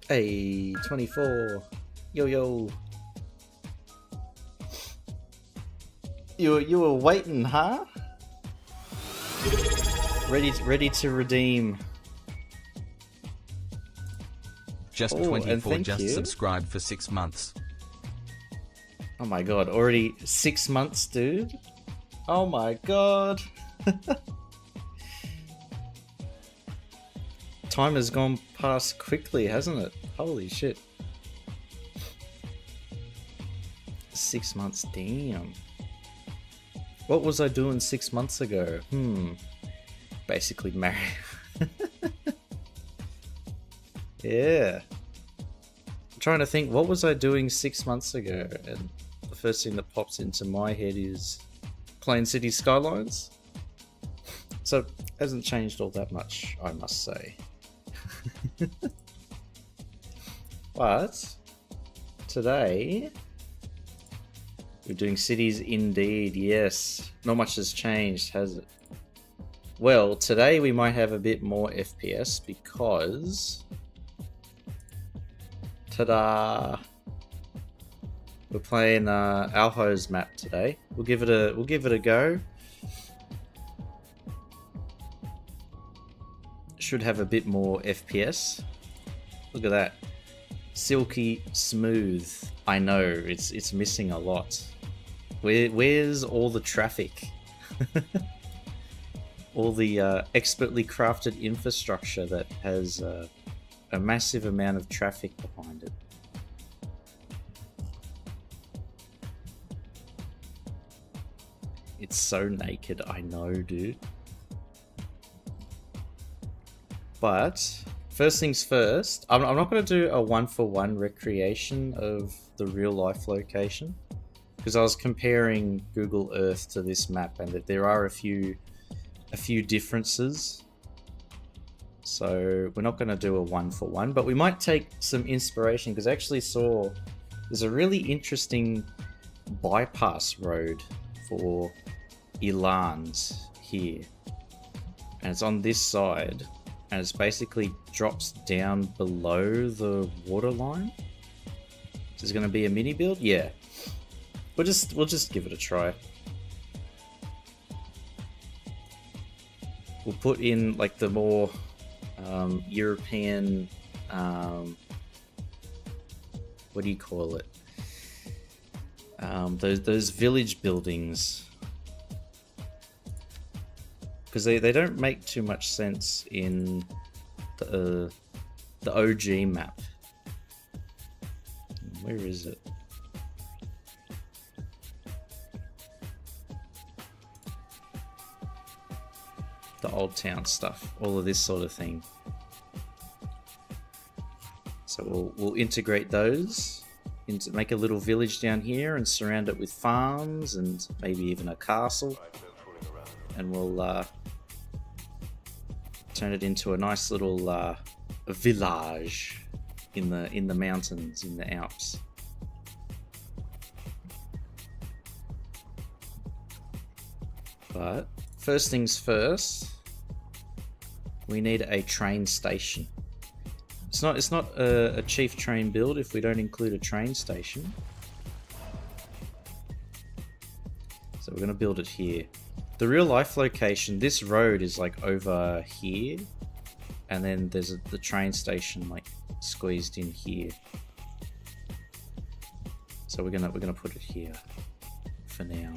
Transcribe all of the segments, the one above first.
Hey, 24. Yo, yo. You were waiting, huh? Ready to redeem. Just Oh, and 24 thank just you. subscribed for 6 months. Oh my god, already 6 months, dude. Oh my god. Time has gone past quickly, hasn't it? Holy shit. 6 months, damn. What was I doing 6 months ago? Basically married. Yeah. I'm trying to think, what was I doing 6 months ago? And the first thing that pops into my head is playing City Skylines. So, hasn't changed all that much, I must say. But today we're doing cities indeed, yes. Not much has changed, has it? Well, today we might have a bit more FPS because ta-da! We're playing Alho's map today. We'll give it a go. Should have a bit more FPS. Look at that. Silky smooth. I know, it's missing a lot. Where's all the traffic? All the expertly crafted infrastructure that has a massive amount of traffic behind it. It's so naked, I know, dude. But first things first, I'm not going to do a one-for-one recreation of the real life location because I was comparing Google Earth to this map and that there are a few differences. So we're not going to do a one-for-one, but we might take some inspiration because I actually saw there's a really interesting bypass road for Ilans here, and it's on this side. And it basically drops down below the water line. Is this going to be a mini build? Yeah. We'll just give it a try. We'll put in like the more European, what do you call it? Those village buildings. Because they don't make too much sense in the OG map. Where is it? The old town stuff, all of this sort of thing. So we'll integrate those into make a little village down here and surround it with farms and maybe even a castle. And we'll turn it into a nice little village in the mountains, in the Alps. But first things first, we need a train station. It's not a chief train build if we don't include a train station. So we're going to build it here. The real life location, this road is like over here, and then there's the train station like squeezed in here. So we're gonna put it here for now.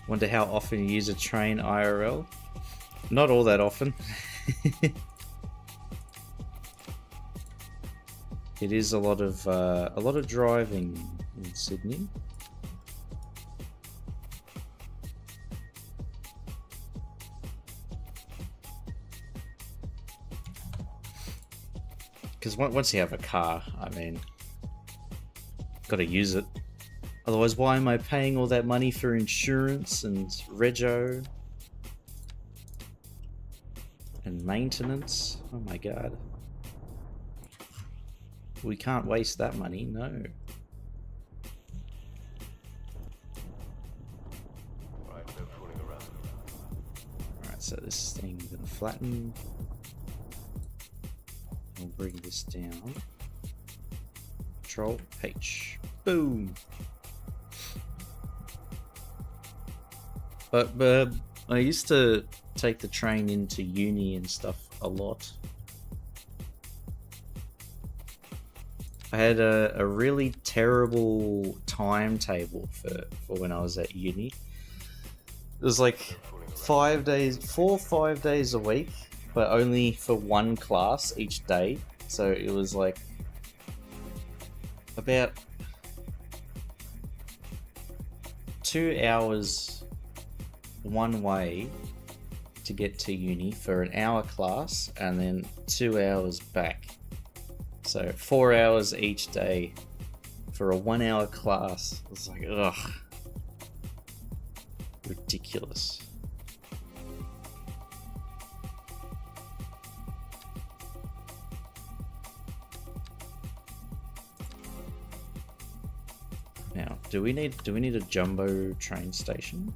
Wonder how often you use a train IRL? Not all that often. It is a lot of driving in Sydney. Because once you have a car, I mean, got to use it. Otherwise, why am I paying all that money for insurance and rego and maintenance? Oh my god. We can't waste that money, no. Alright, so this thing I'm going to flatten. We'll bring this down. Control H. Boom. But I used to take the train into uni and stuff a lot. I had a really terrible timetable for when I was at uni. It was like 4 or 5 days a week, but only for one class each day. So it was like about 2 hours one way to get to uni for an hour class, and then 2 hours back. So 4 hours each day for a 1 hour class. It was like, ugh. Ridiculous. Now, do we need a jumbo train station?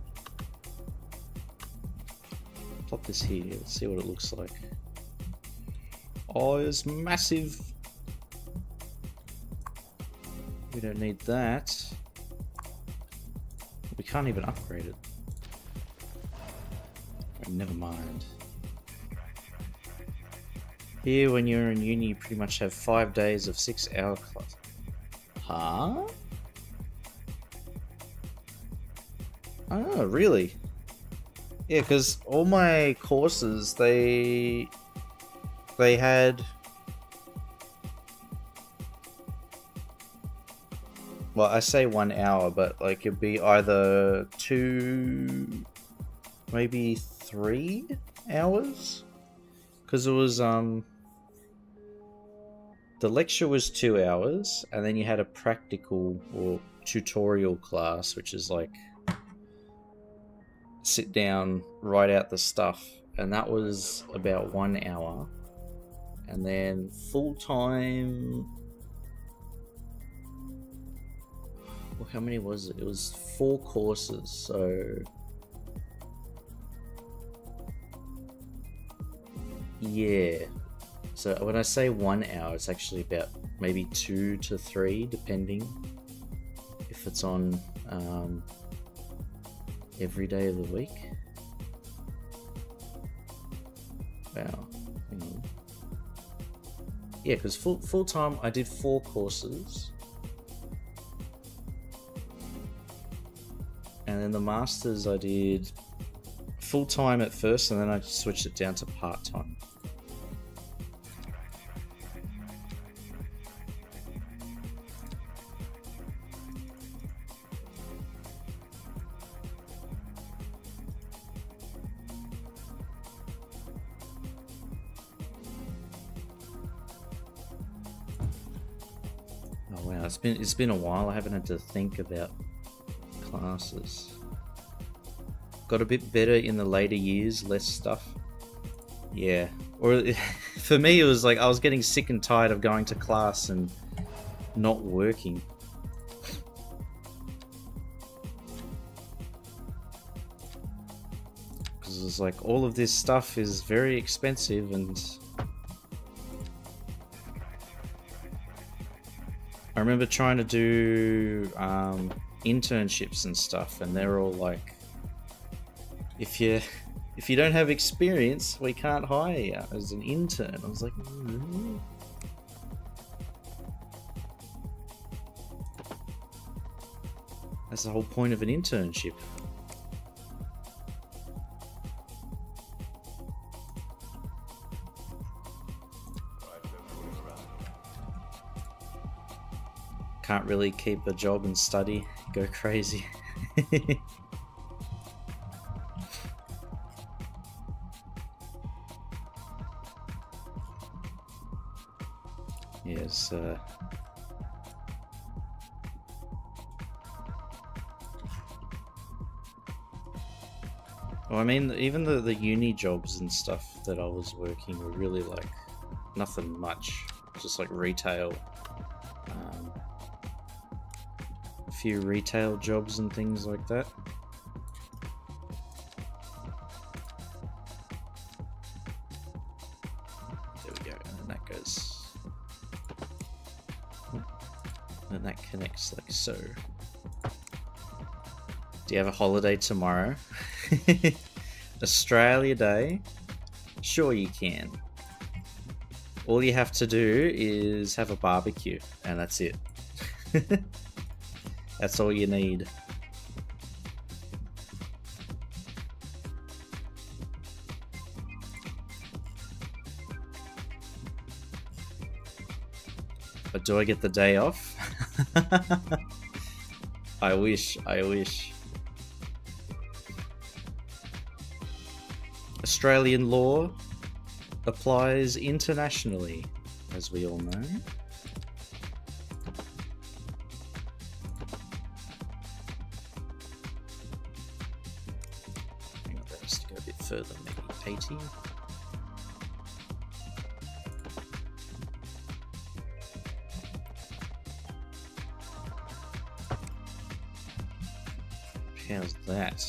Plop this here. Let's see what it looks like. Oh, it's massive. We don't need that. We can't even upgrade it. Never mind. Here, when you're in uni, you pretty much have 5 days of 6-hour class. Huh? Oh, really? Yeah, because all my courses, they had... Well, I say 1 hour, but like it'd be either 2, maybe 3 hours, because it was the lecture was 2 hours, and then you had a practical or tutorial class, which is like sit down, write out the stuff, and that was about 1 hour, and then full time. Well, how many was it? It was 4 courses, so yeah. So when I say 1 hour, it's actually about maybe 2 to 3, depending if it's on every day of the week. Wow. Hang on. Yeah, because full time I did 4 courses. And then the masters I did full time at first, and then I switched it down to part time. Oh wow, it's been a while. I haven't had to think about classes. Got a bit better in the later years, less stuff. Yeah. Or for me it was like I was getting sick and tired of going to class and not working. Because it was like all of this stuff is very expensive, and I remember trying to do internships and stuff, and they're all like, if you don't have experience, we can't hire you as an intern. I was like, that's the whole point of an internship. Can't really keep a job and study, go crazy. Yes. Well, I mean, even the uni jobs and stuff that I was working were really like nothing much, just like retail. A few retail jobs and things like that. There we go, and that goes. And that connects like so. Do you have a holiday tomorrow? Australia Day? Sure you can. All you have to do is have a barbecue, and that's it. That's all you need. But do I get the day off? I wish, I wish. Australian law applies internationally, as we all know. Hang on, that has to go a bit further, maybe 80. How's that?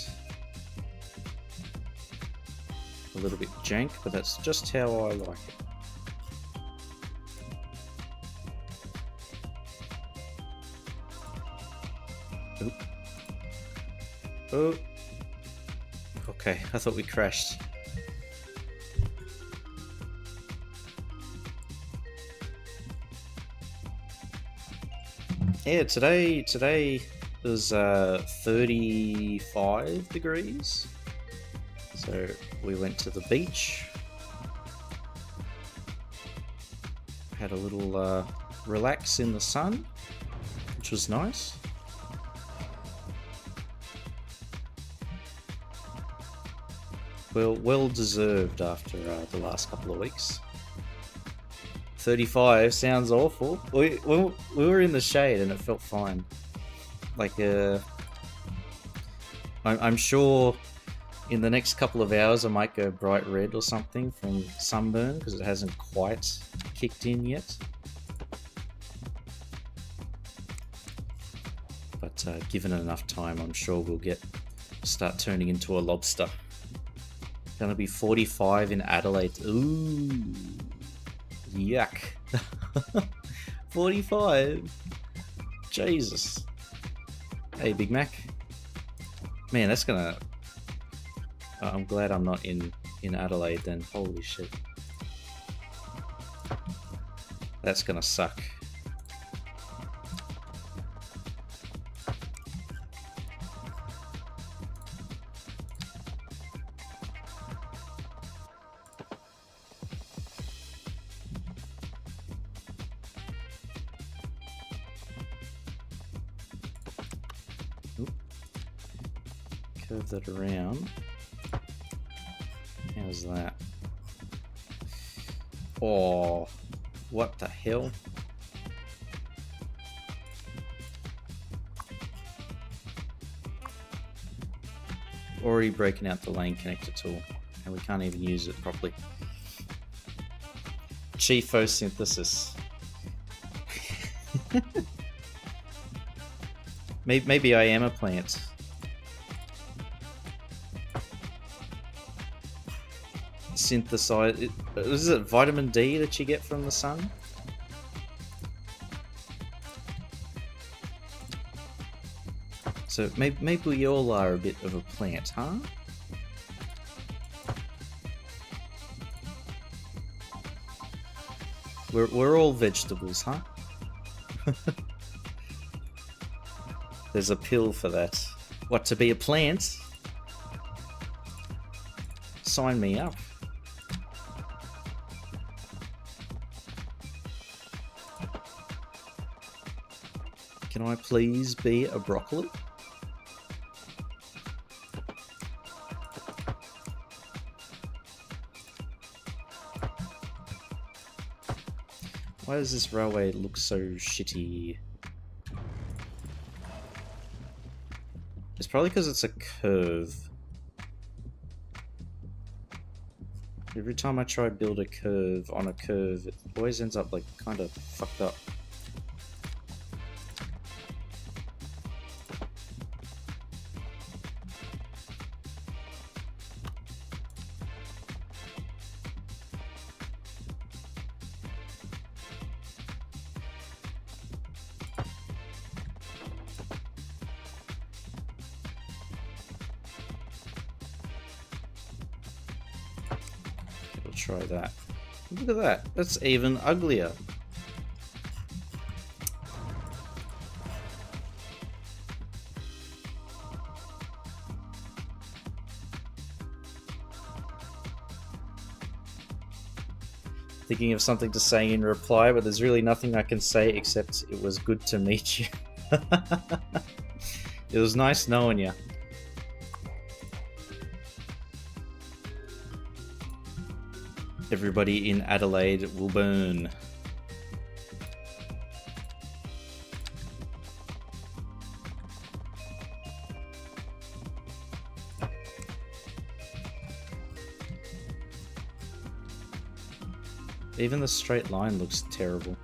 A little bit jank, but that's just how I like it. Oop. Oh. Okay, I thought we crashed. Yeah, today was 35 degrees. So we went to the beach, had a little relax in the sun, which was nice. Well deserved after the last couple of weeks. 35 sounds awful. We were in the shade and it felt fine. Like I'm sure in the next couple of hours I might go bright red or something from sunburn because it hasn't quite kicked in yet. But given enough time, I'm sure we'll start turning into a lobster. Gonna be 45 in Adelaide. Ooh, yuck. 45. Jesus. Hey, Big Mac. Man, that's gonna... I'm glad I'm not in Adelaide then. Holy shit. That's gonna suck. Oop. Curve that around. How's that? Oh, what the hell? Already breaking out the lane connector tool, and we can't even use it properly. Chief photosynthesis. Maybe I am a plant. Synthesize. Is it vitamin D that you get from the sun? So maybe we all are a bit of a plant, huh? We're all vegetables, huh? There's a pill for that. What, to be a plant? Sign me up. Can I please be a broccoli? Why does this railway look so shitty? It's probably because it's a curve. Every time I try to build a curve on a curve, it always ends up like kind of fucked up. try that. Look at that. That's even uglier. Thinking of something to say in reply, but there's really nothing I can say except it was good to meet you. It was nice knowing you. Everybody in Adelaide will burn. Even the straight line looks terrible.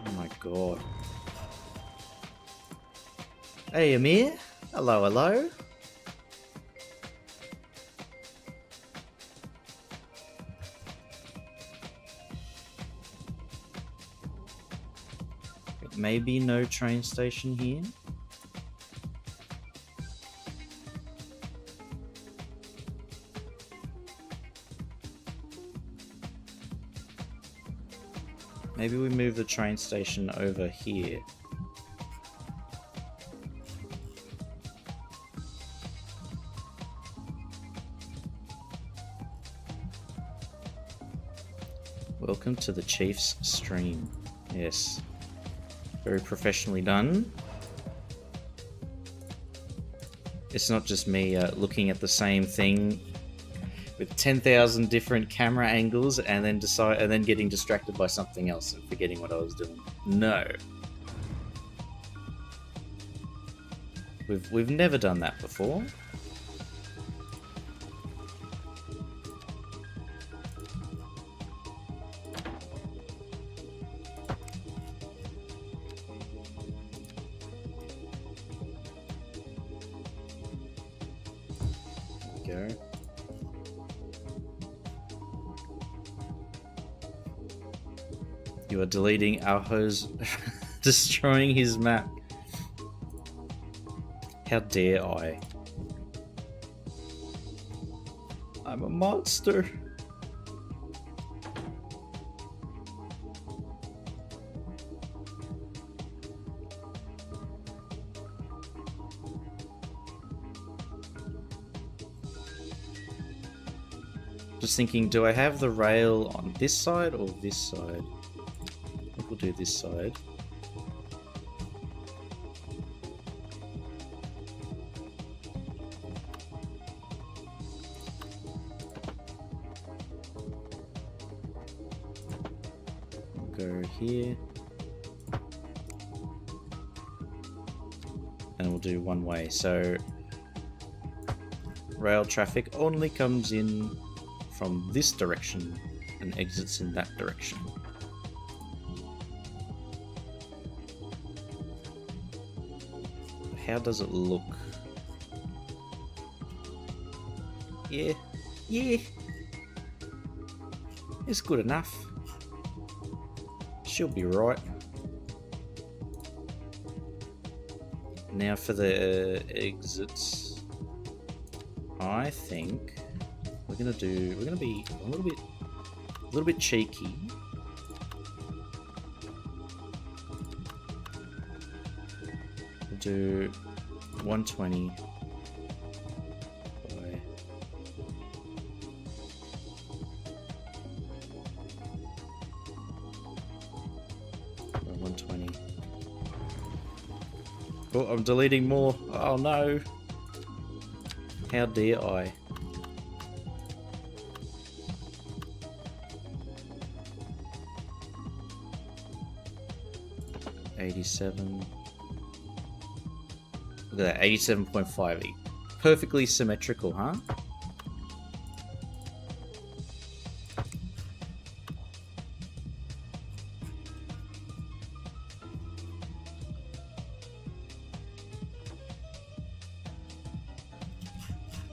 Oh my god. Hey Amir. Hello, hello. Maybe no train station here. Maybe we move the train station over here. Welcome to the Chief's stream. Yes. Very professionally done. It's not just me looking at the same thing with 10,000 different camera angles and then getting distracted by something else and forgetting what I was doing. No. We've never done that before. There we go. You are deleting Alho's destroying his map. How dare I? I'm a monster. Just thinking, do I have the rail on this side or this side? I think we'll do this side. Go here. And we'll do one way. So rail traffic only comes in from this direction and exits in that direction. How does it look? Yeah. It's good enough. She'll be right. Now for the exits. I think we're gonna be a little bit cheeky. We'll do 120 by 120. Oh, I'm deleting more. Oh no. How dare I? $87. Look at that, 87.5. Perfectly symmetrical, huh?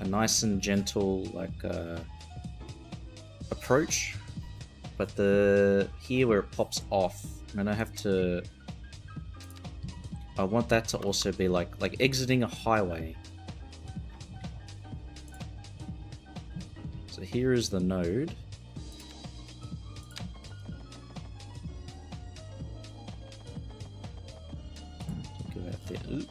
A nice and gentle, like, approach, but here where it pops off, and I have to. I want that to also be like exiting a highway. So here is the node. Go out there. Ooh.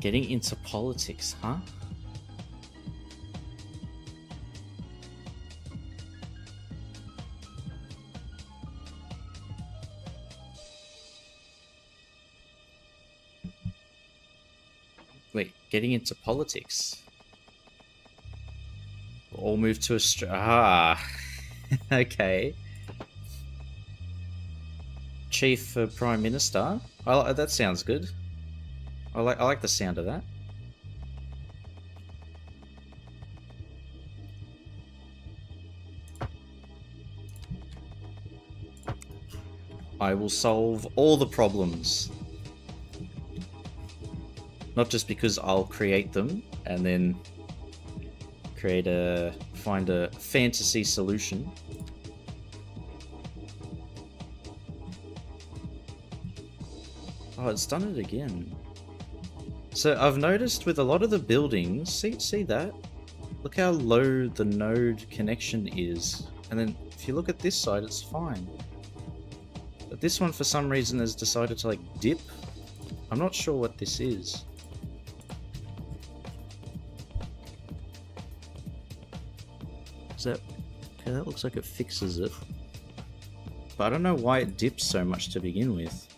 Getting into politics, huh? Wait, getting into politics? All move to Australia. Ah, okay. Chief Prime Minister. That sounds good. I like the sound of that. I will solve all the problems. Not just because I'll create them and then find a fantasy solution. Oh, it's done it again. So I've noticed with a lot of the buildings, see that? Look how low the node connection is. And then if you look at this side, it's fine. But this one for some reason has decided to like dip. I'm not sure what this is. Okay, that looks like it fixes it. But I don't know why it dips so much to begin with.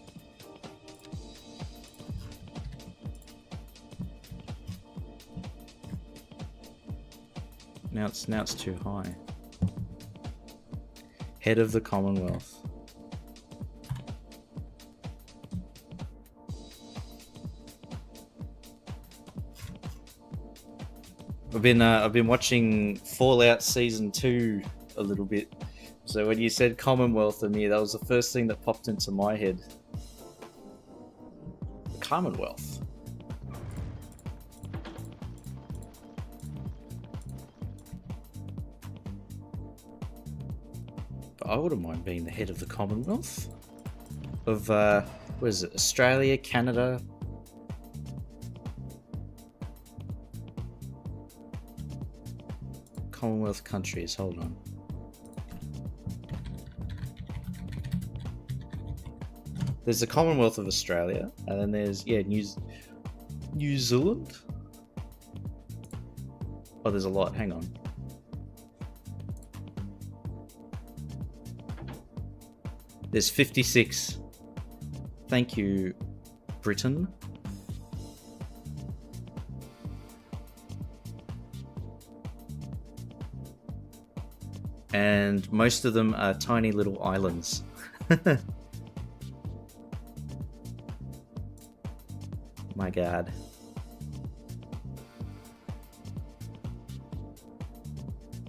Now it's too high. Head of the Commonwealth. I've been watching Fallout Season 2 a little bit. So when you said Commonwealth to me, that was the first thing that popped into my head. The Commonwealth. I wouldn't mind being the head of the Commonwealth of what is it? Australia, Canada. Commonwealth countries. Hold on. There's the Commonwealth of Australia, and then there's New Zealand. Oh, there's a lot. Hang on. There's 56. Thank you, Britain. And most of them are tiny little islands. My God.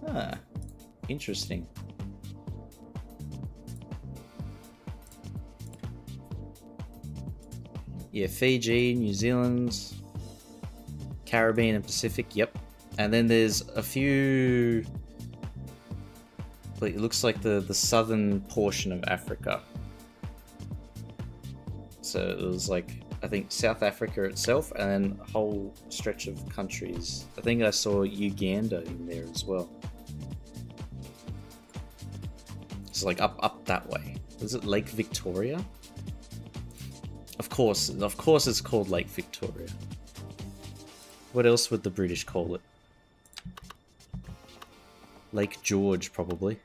Ah, interesting. Yeah, Fiji, New Zealand, Caribbean and Pacific, yep. And then there's a few... It looks like the southern portion of Africa. So it was like, I think South Africa itself and then a whole stretch of countries. I think I saw Uganda in there as well. It's like up that way. Is it Lake Victoria? Of course it's called Lake Victoria. What else would the British call it? Lake George, probably.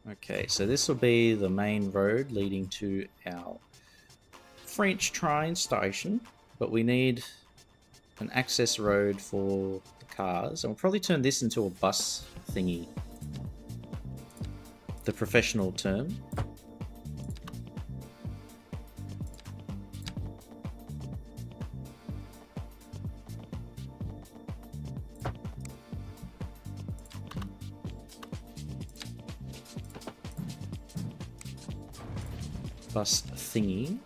Okay, so this will be the main road leading to our French train station, but we need an access road for the cars, and we'll probably turn this into a bus thingy. The professional term. Bus thingy.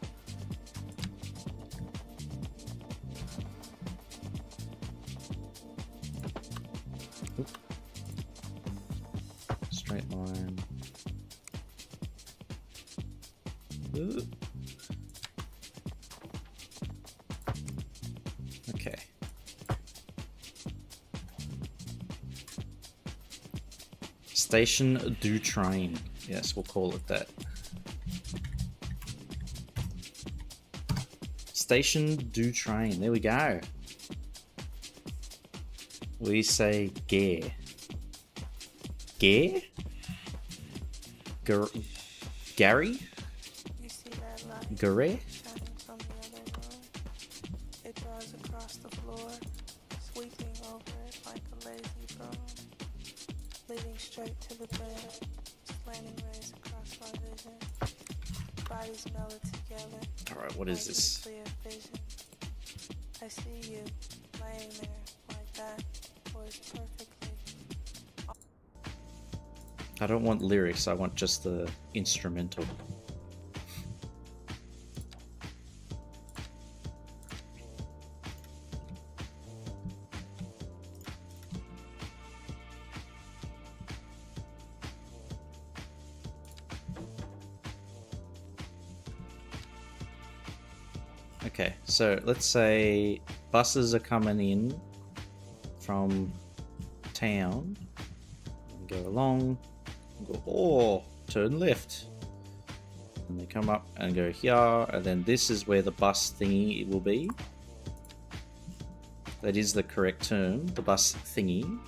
Okay. Station du Train. Yes, we'll call it that. Station du Train. There we go. We say Gare. Gare? Gary? You see that light Gare? shining from the other room? It draws across the floor, sweeping over it like a lazy broom, leading straight to the bed, slanting rays across my vision. Bodies melted together. Alright, what is this? Clear vision. I see you laying there like that, poised perfectly. I don't want lyrics, I want just the instrumental. Okay, so let's say buses are coming in from town. Go along, go, turn left. And they come up and go here, and then this is where the bus thingy will be. That is the correct term, the bus thingy.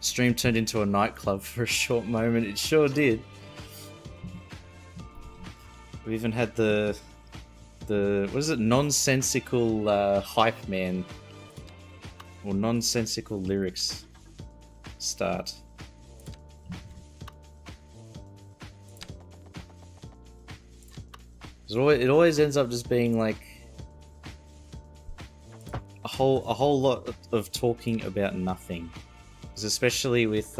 Stream turned into a nightclub for a short moment, it sure did. We even had the what is it, nonsensical hype man, or nonsensical lyrics start. It always ends up just being like a whole lot of talking about nothing, especially with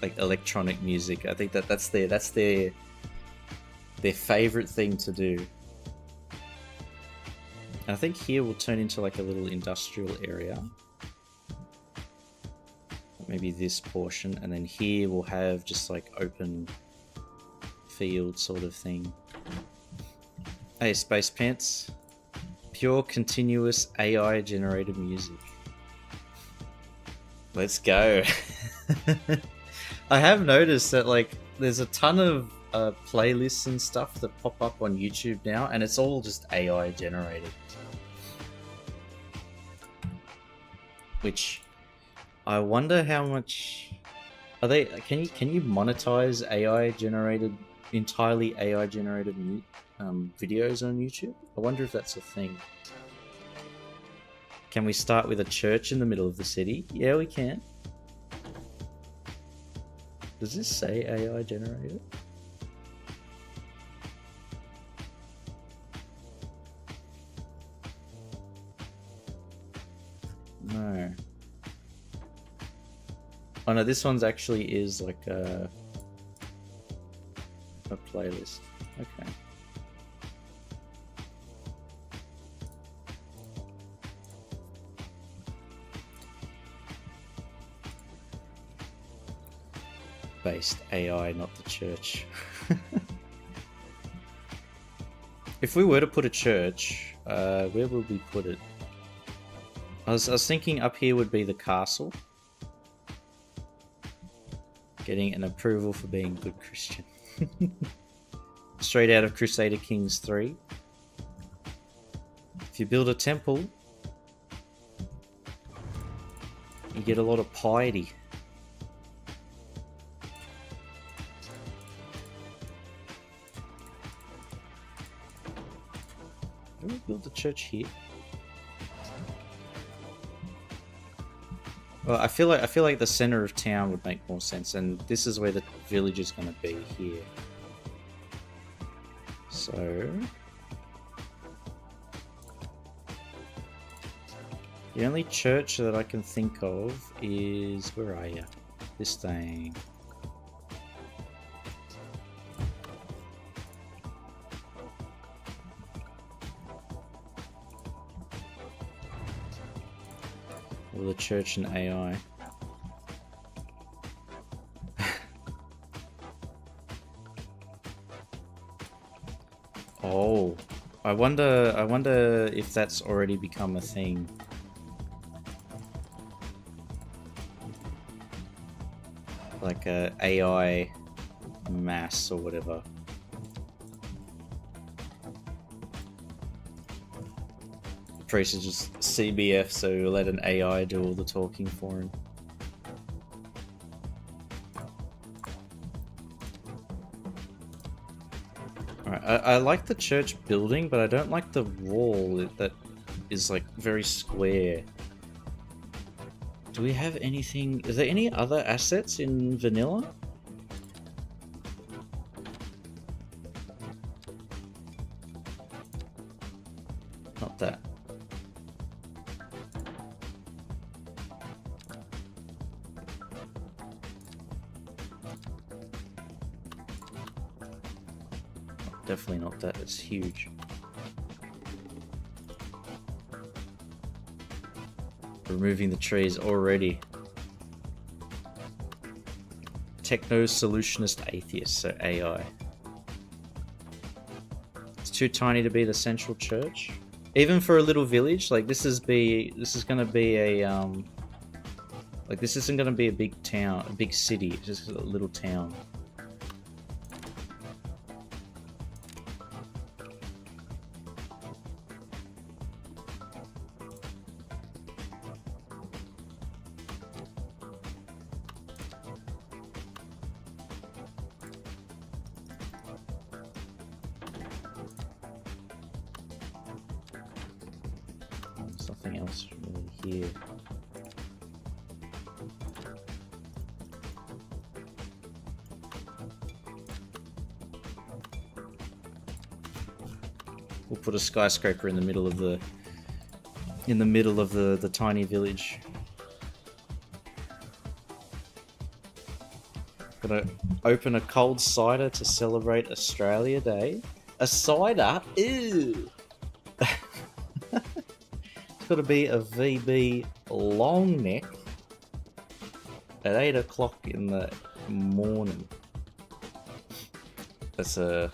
like electronic music. I think that's their favorite thing to do. And I think here will turn into like a little industrial area. Maybe this portion, and then here we'll have just like open field sort of thing. Hey, Space Pants. Pure continuous AI generated music. Let's go. I have noticed that like there's a ton of playlists and stuff that pop up on YouTube now, and it's all just AI generated. Which I wonder how much are they? Can you monetize entirely AI generated videos on YouTube? I wonder if that's a thing. Can we start with a church in the middle of the city? Yeah, we can. Does this say AI generated? No. Oh no, this one's actually is like a playlist. Okay. Based AI, not the church. If we were to put a church, where would we put it? I was thinking up here would be the castle. Getting an approval for being good Christian. Straight out of Crusader Kings 3. If you build a temple, you get a lot of piety. Can we build a church here? Well, I feel like the center of town would make more sense, and this is where the village is going to be here. So the only church that I can think of is, where are you? This thing. Or the church and AI. Oh, I wonder if that's already become a thing. Like a AI mass or whatever. Priest is just CBF, so we'll let an AI do all the talking for him. Alright, I like the church building, but I don't like the wall that is like very square. Do we have anything? Is there any other assets in vanilla? Not that. Definitely not that. It's huge. Removing the trees already. Techno solutionist atheist, so AI. It's too tiny to be the central church. Even for a little village, like this is gonna be a like this isn't gonna be a big town, a big city. It's just a little town. Something else really here. We'll put a skyscraper in the middle of the tiny village. Gonna open a cold cider to celebrate Australia Day. A cider? Ew. It's got to be a VB long neck at 8 o'clock in the morning. That's a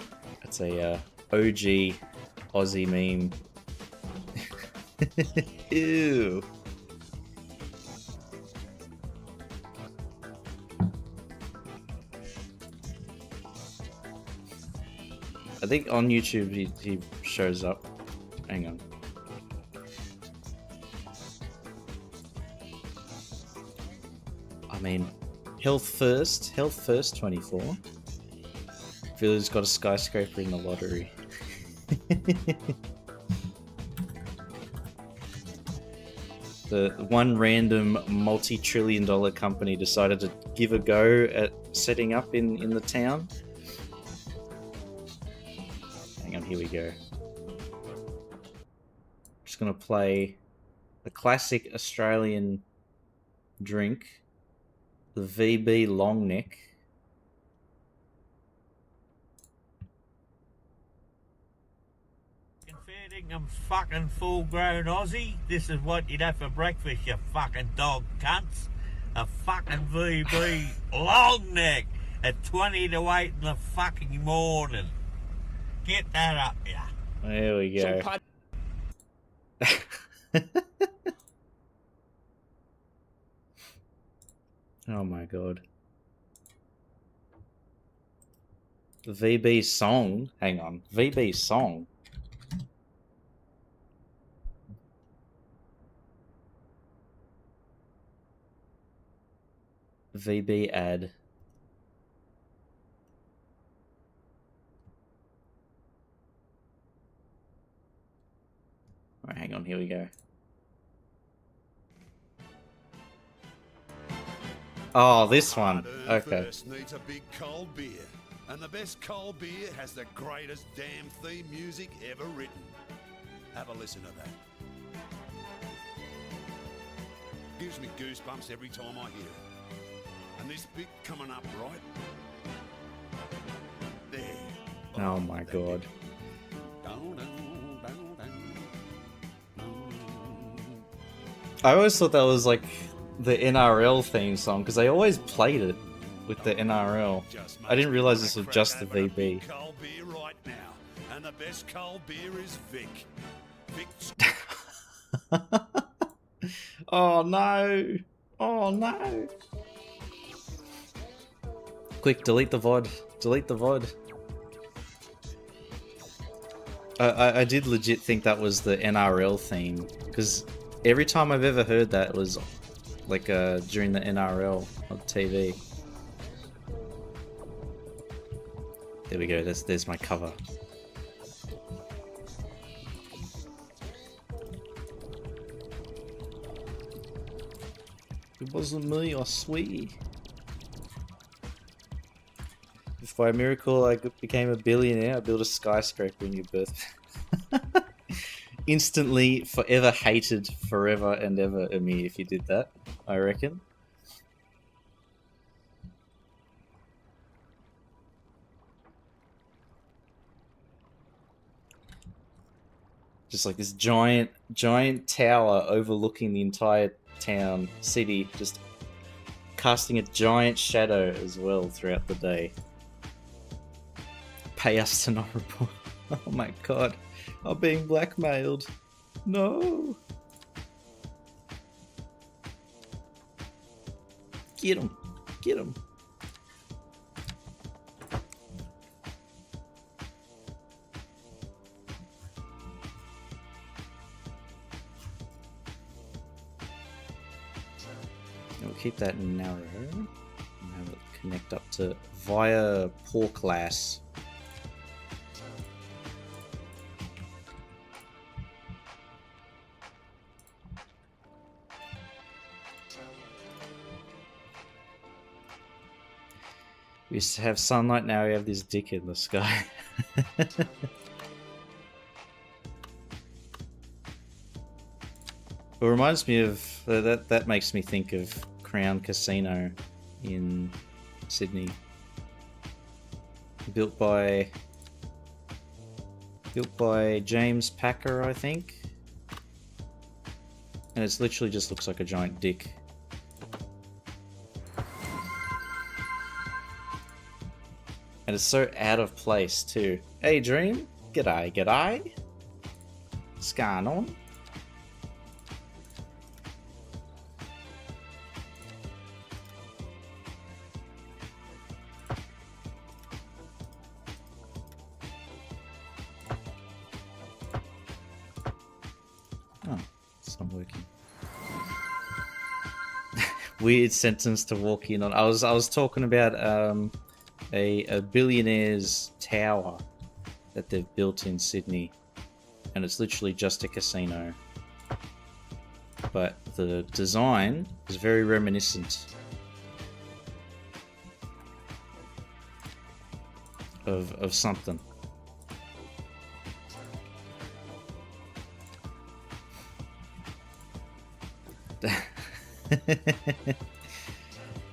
OG Aussie meme. Ew. I think on YouTube he shows up. Hang on. I mean, health first 24. Village's got a skyscraper in the lottery. The one random multi-trillion-dollar company decided to give a go at setting up in the town. Hang on, here we go. Just gonna play the classic Australian drink, the VB long neck. I'm fucking full-grown Aussie. This is what you'd have for breakfast, you fucking dog cunts. A fucking VB long neck at 20 to 8 in the fucking morning. Get that up, yeah. There we go. Oh my god. The VB song? Hang on. VB song? VB ad. Alright, hang on, here we go. Oh, this one. Okay. First needs a big cold beer, and the best cold beer has the greatest damn theme music ever written. Have a listen to that. Gives me goosebumps every time I hear it. And this bit coming up right there. Oh my god. I always thought that was like the NRL theme song because they always played it with the NRL. I didn't realize this was just the VB. Cold beer right now, And the best cold beer is Vic. Vic's Oh no! Oh no! Quick, delete the VOD. Delete the VOD. I did legit think that was the NRL theme, because every time I've ever heard that was like during the NRL on TV. There we go, there's my cover. It wasn't me, I swear. If by miracle I became a billionaire, I built a skyscraper in your birth. Instantly, forever hated, forever and ever, Amir, if you did that, I reckon. Just like this giant tower overlooking the entire town, city, just casting a giant shadow as well throughout the day. Pay us to not report. Oh my god, I'm being blackmailed. No. Get him. Get him. We'll keep that narrow and have it connect up to via poor class. We used to have sunlight, now we have this dick in the sky. It reminds me of that makes me think of Crown Casino in Sydney, built by James Packer, I think, and it's literally just looks like a giant dick. And it's so out of place too. Hey Dream, g'day, g'day. What's going on? Oh, it's not working. Weird sentence to walk in on. I was talking about a billionaire's tower that they've built in Sydney, and it's literally just a casino, but the design is very reminiscent of something.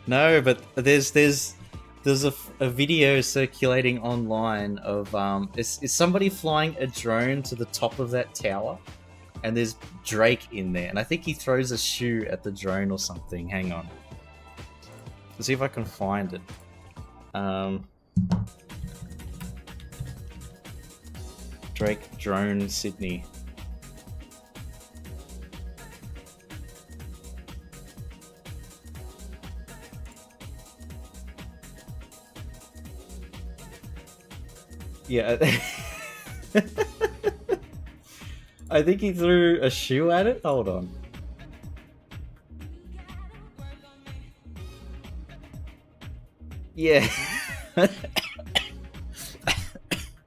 No, but there's a video circulating online of is somebody flying a drone to the top of that tower, and there's Drake in there, and I think he throws a shoe at the drone or something. Hang on, let's see if I can find it. Drake drone Sydney. Yeah. I think he threw a shoe at it. Hold on. Yeah.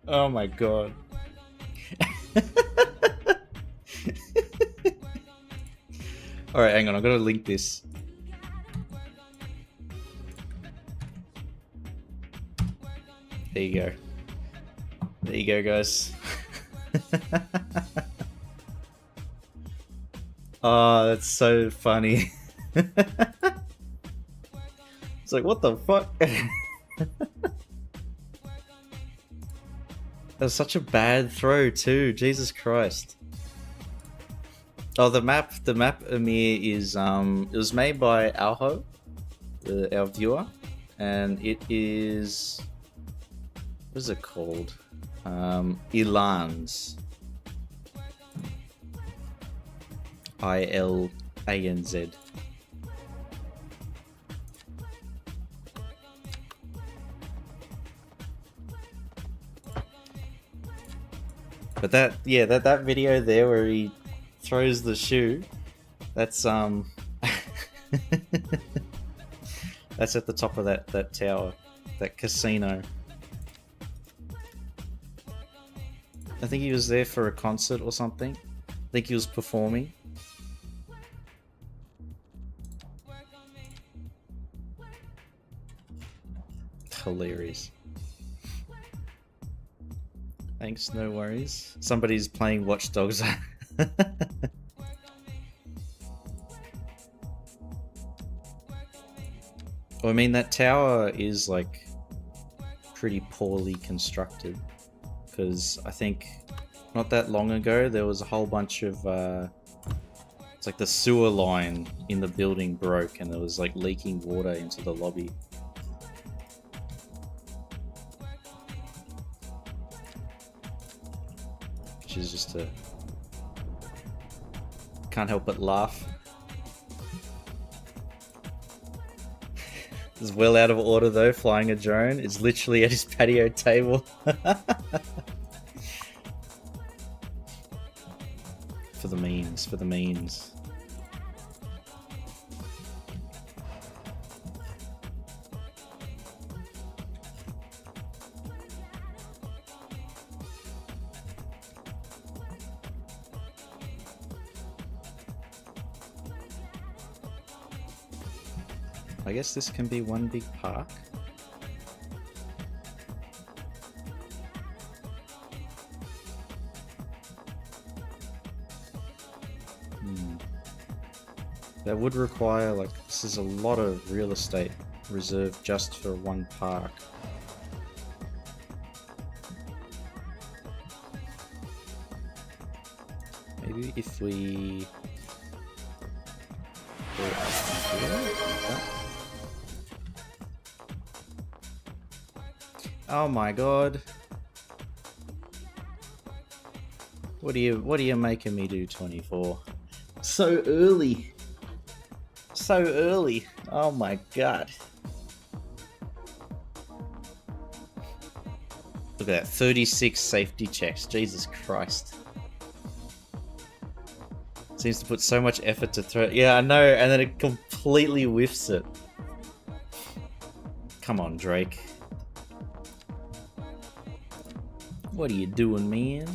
Oh my god. Alright, hang on. I'm gonna link this. There you go. There you go, guys. Oh, that's so funny. It's like, what the fuck? That was such a bad throw too. Jesus Christ. Oh, the map, Amir, is it was made by Alho, our viewer, and it is What is it called? Ilanz. ILANZ. But that video there where he throws the shoe, that's that's at the top of that tower, that casino. I think he was there for a concert or something. I think he was performing. Hilarious. Thanks, no worries. Somebody's playing Watch Dogs. Well, I mean, that tower is like pretty poorly constructed, because I think not that long ago there was a whole bunch of it's like the sewer line in the building broke and there was like leaking water into the lobby. Which is just a... can't help but laugh. It's well out of order though, flying a drone. It's literally at his patio table. For the memes, for the memes. I guess this can be one big park. That would require, like, this is a lot of real estate reserved just for one park. Maybe if we go up here, like that. Oh my god. What are you making me do, 24? So early. So early. Oh my god. Look at that, 36 safety checks. Jesus Christ. Seems to put so much effort to throw it. Yeah, I know, and then it completely whiffs it. Come on, Drake. What are you doing, man?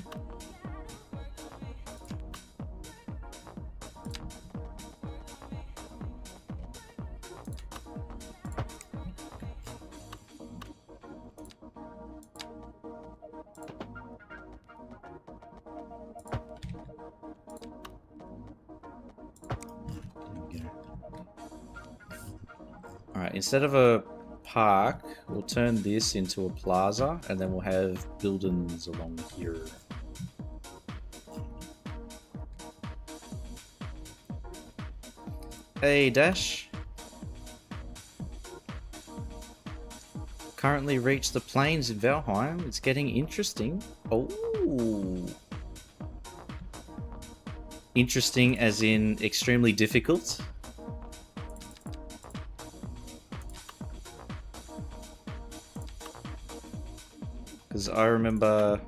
Alright, instead of a park, we'll turn this into a plaza, and then we'll have buildings along here. Hey, Dash. Currently reached the plains in Valheim. It's getting interesting. Oh. Interesting as in extremely difficult. Because I remember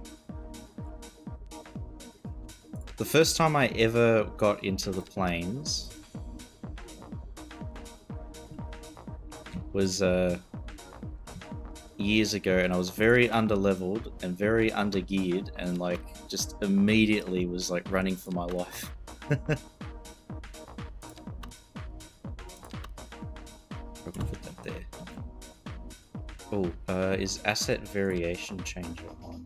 the first time I ever got into the plains was years ago, and I was very underleveled and very undergeared, and like just immediately was like running for my life. Probably put that there. Oh, is asset variation changer on?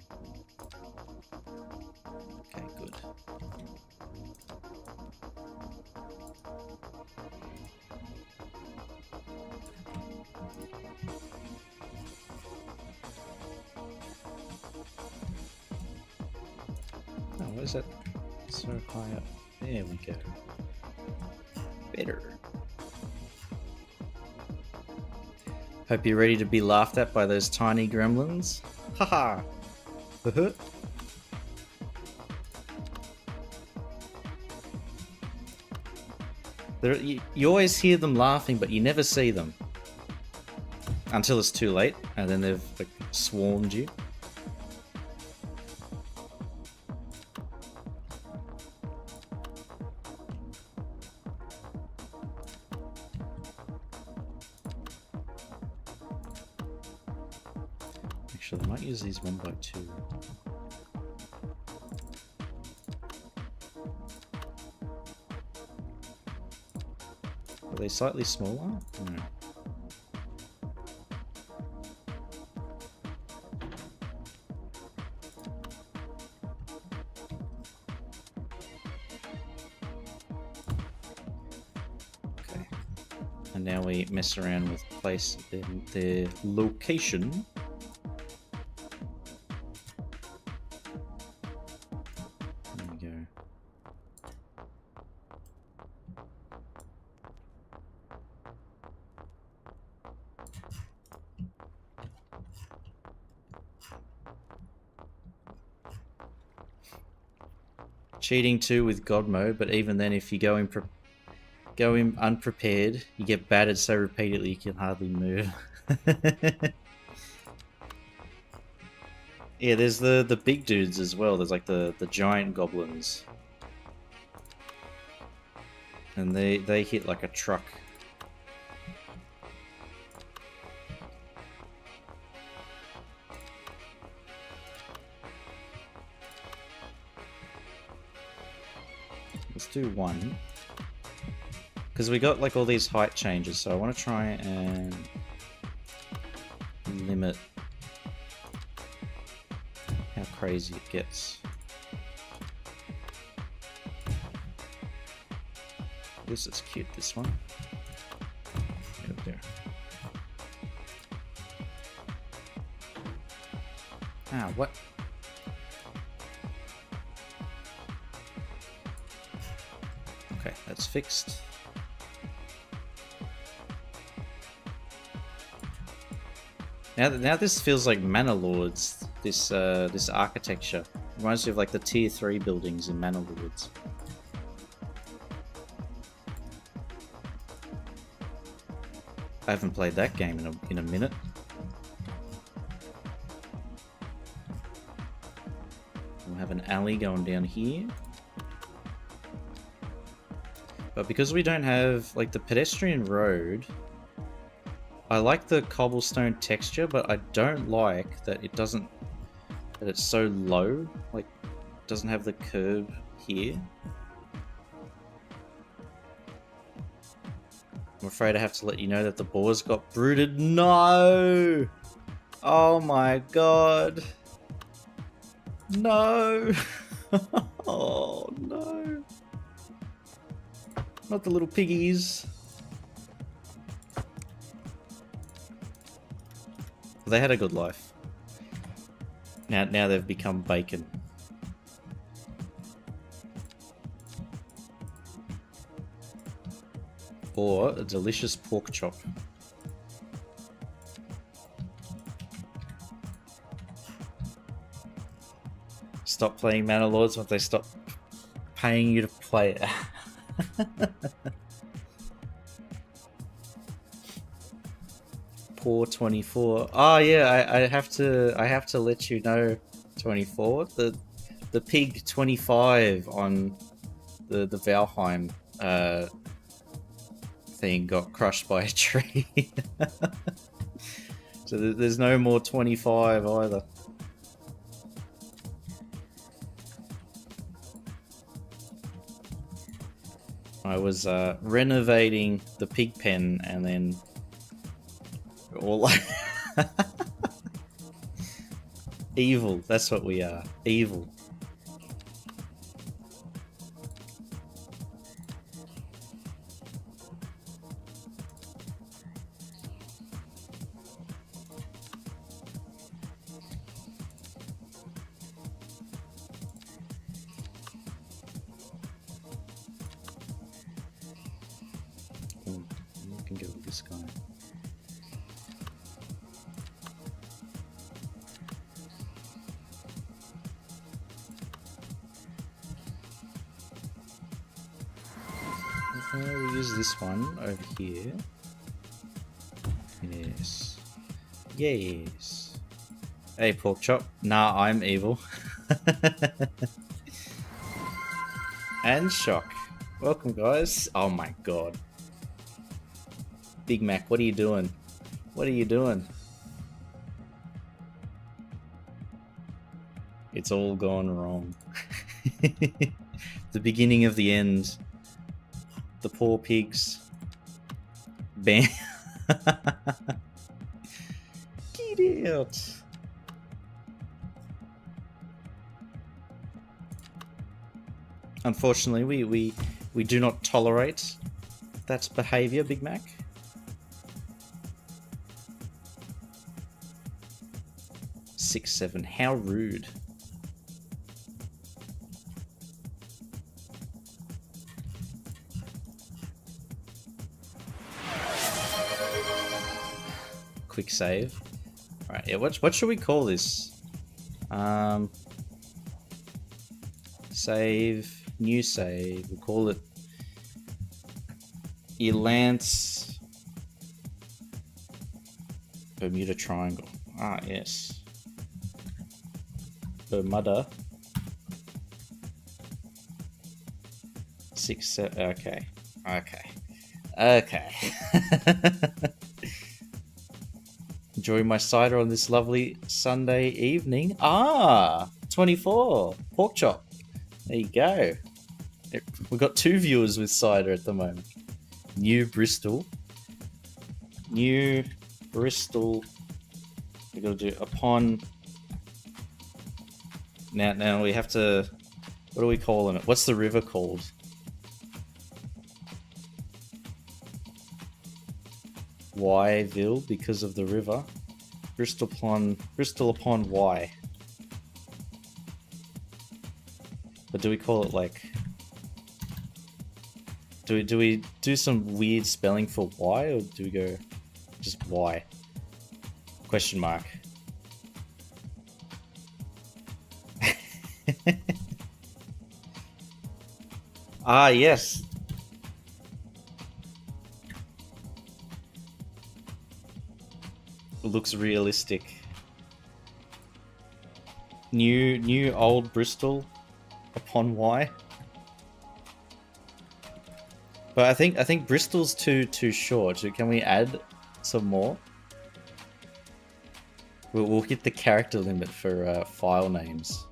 Okay, good. Oh, what is that? So high up. There we go. Better. Hope you're ready to be laughed at by those tiny gremlins. Haha. You always hear them laughing, but you never see them. Until it's too late, and then they've like, swarmed you. Actually, I might use these 1x2. Are they slightly smaller? No. Okay. And now we mess around with place in their location. There we go. Cheating too with God mode, but even then, if you go in unprepared, you get battered so repeatedly you can hardly move. Yeah, there's the big dudes as well. There's like the giant goblins, and they hit like a truck. Let's do one. Because we got like all these height changes, so I want to try and limit how crazy it gets. This is cute, this one. There. Ah, what? Okay, that's fixed. Now this feels like Manor Lords. This architecture reminds me of like the tier 3 buildings in Manor Lords. I haven't played that game in a minute. We'll have an alley going down here. But because we don't have like the pedestrian road, I like the cobblestone texture, but I don't like that that it's so low, like it doesn't have the curb here. I'm afraid I have to let you know that the boars got brooded. No! Oh my god. No! Oh no. Not the little piggies. They had a good life. Now they've become bacon. Or a delicious pork chop. Stop playing Manor Lords once they stop paying you to play it. Poor 24. Oh yeah, I have to let you know, 24. The pig 25 on the Valheim thing got crushed by a tree. So there's no more 25 either. I was renovating the pig pen and then all like evil. That's what we are. Evil. I can go with this guy. We'll use this one over here. Yes. Yes. Hey, pork chop. Nah, I'm evil. And Shock. Welcome, guys. Oh my god. Big Mac, what are you doing? What are you doing? It's all gone wrong. The beginning of the end. The poor pigs. Bam. Get out. Unfortunately, we do not tolerate that behavior, Big Mac. Six, 7. How rude. Quick save. Alright, yeah, what should we call this? Save, new save. We'll call it Elance Bermuda Triangle. Ah, yes. Bermuda. 6, 7. Okay. Enjoying my cider on this lovely Sunday evening. 24. Pork chop. There you go. We've got 2 viewers with cider at the moment. New Bristol. We gotta do upon. Now we have to. What are we calling it? What's the river called? Yville, because of the river. Bristol upon Y. But do we call it like? Do we do some weird spelling for Y, or do we go just Y? Question mark. Ah, yes. Looks realistic. New old Bristol upon Y. But I think Bristol's too short. So can we add some more? We'll hit the character limit for file names.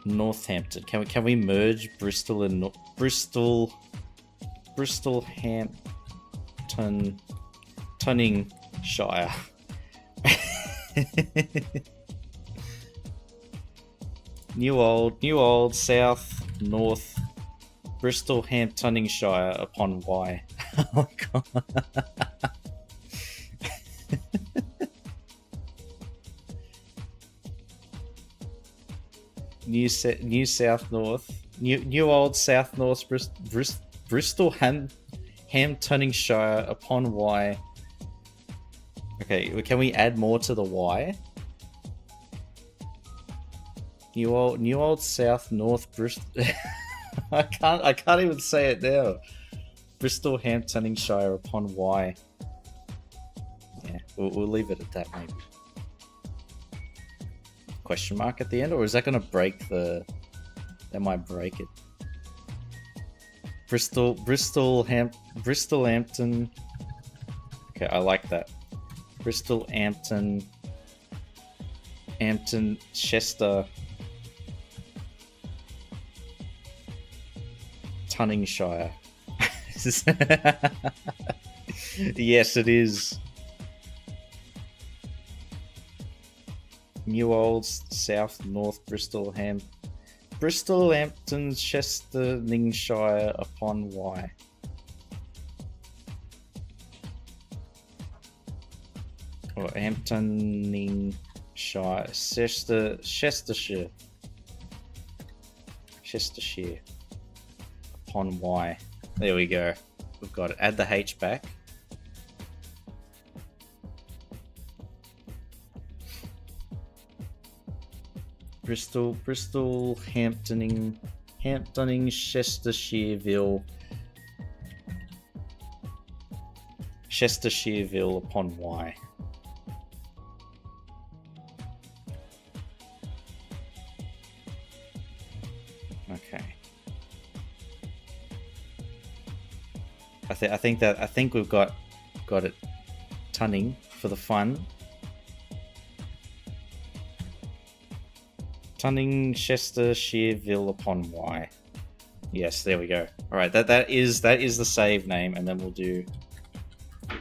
Northampton. Can we merge Bristol and Bristolhampton Tunningshire? New old, south, north, Bristolhamptonshire upon Y. Oh god. New south north, new old south north, Bristolhamptonshire upon Y. Okay, can we add more to the Y? New old south north Bristol. I can't even say it now. Bristolhamptonshire upon Y. Yeah, we'll leave it at that maybe. Question mark at the end, or is that gonna break the? That might break it. Bristolhampton. Okay, I like that. Bristolhampton, Chester, Tunningshire. Yes, it is. New old south north Bristolhampton, Chestershire upon Y. Or Hamptonshire, Chestershire upon Y. There we go. We've got it. Add the H back. Bristol, Hamptoning, Chestershireville upon Wye. Okay. I think we've got it. Tunning for the fun. Tunning, Chestershireville upon Wye. Yes, there we go. All right, that is the save name, and then we'll do. There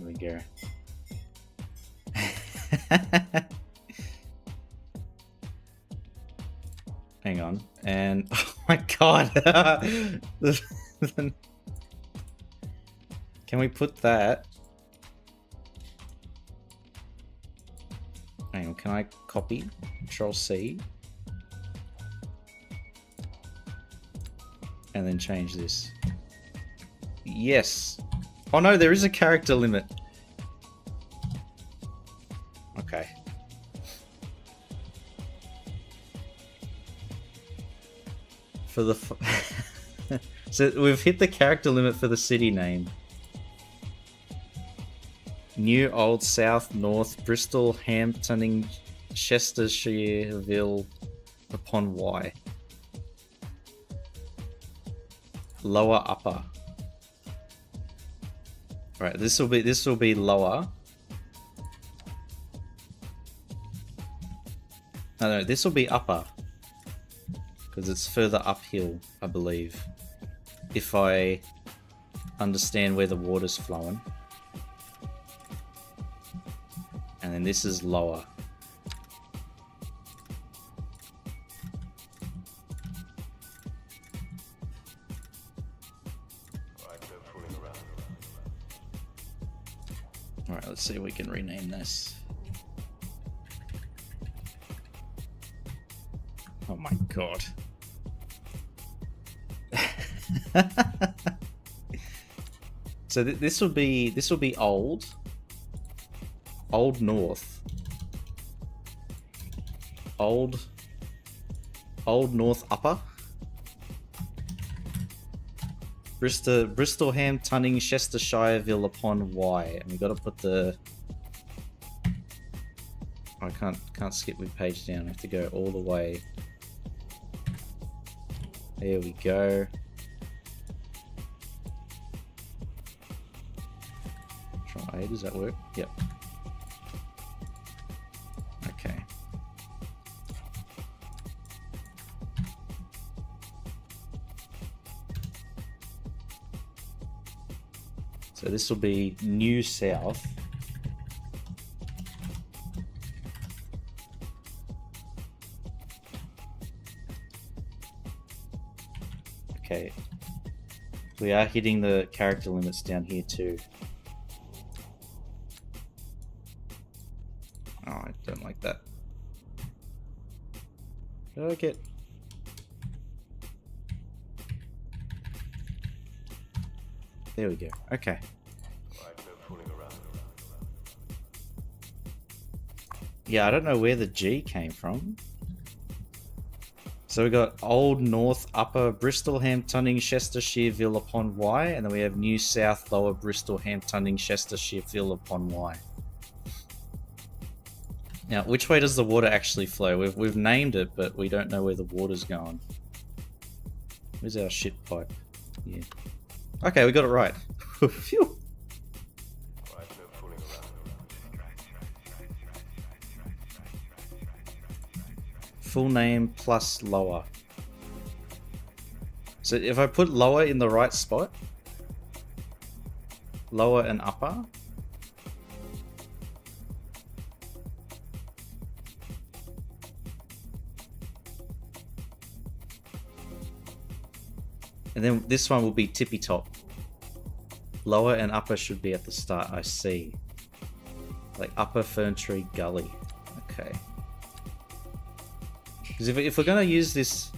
we go. Hang on, and oh my god, can we put that? Hang on, can I copy? Control C. And then change this. Yes. Oh no, there is a character limit. Okay. For the... So we've hit the character limit for the city name. New, Old, South, North, Bristol, Hamptoning, Chestershireville upon Wye. Lower, upper. Right, this will be lower. No, this will be upper. Because it's further uphill, I believe. If I understand where the water's flowing. And then this is lower. Alright, let's see if we can rename this. Oh my god. So this will be old North. Old North upper. Bristol, Hamptoning, Chestershireville upon Wye. And we got to put the... I can't skip with page down. I have to go all the way. There we go. Control A, does that work? Yep. Okay. So this will be New South. Okay. We are hitting the character limits down here too. Oh, I don't like that. Did I get... There we go. Okay. Yeah, I don't know where the G came from. So we got Old North Upper Bristol Hamptoning Chestershireville upon Wye, and then we have New South Lower Bristol Hamptoning Chestershireville upon Wye. Now, which way does the water actually flow? We've named it, but we don't know where the water's going. Where's our shit pipe? Yeah. Okay, we got it right. Phew. Full name plus lower. So if I put lower in the right spot, lower and upper, and then this one will be tippy top. Lower and upper should be at the start, I see. Like Upper Fern Tree Gully. Okay. Because if we're going to use this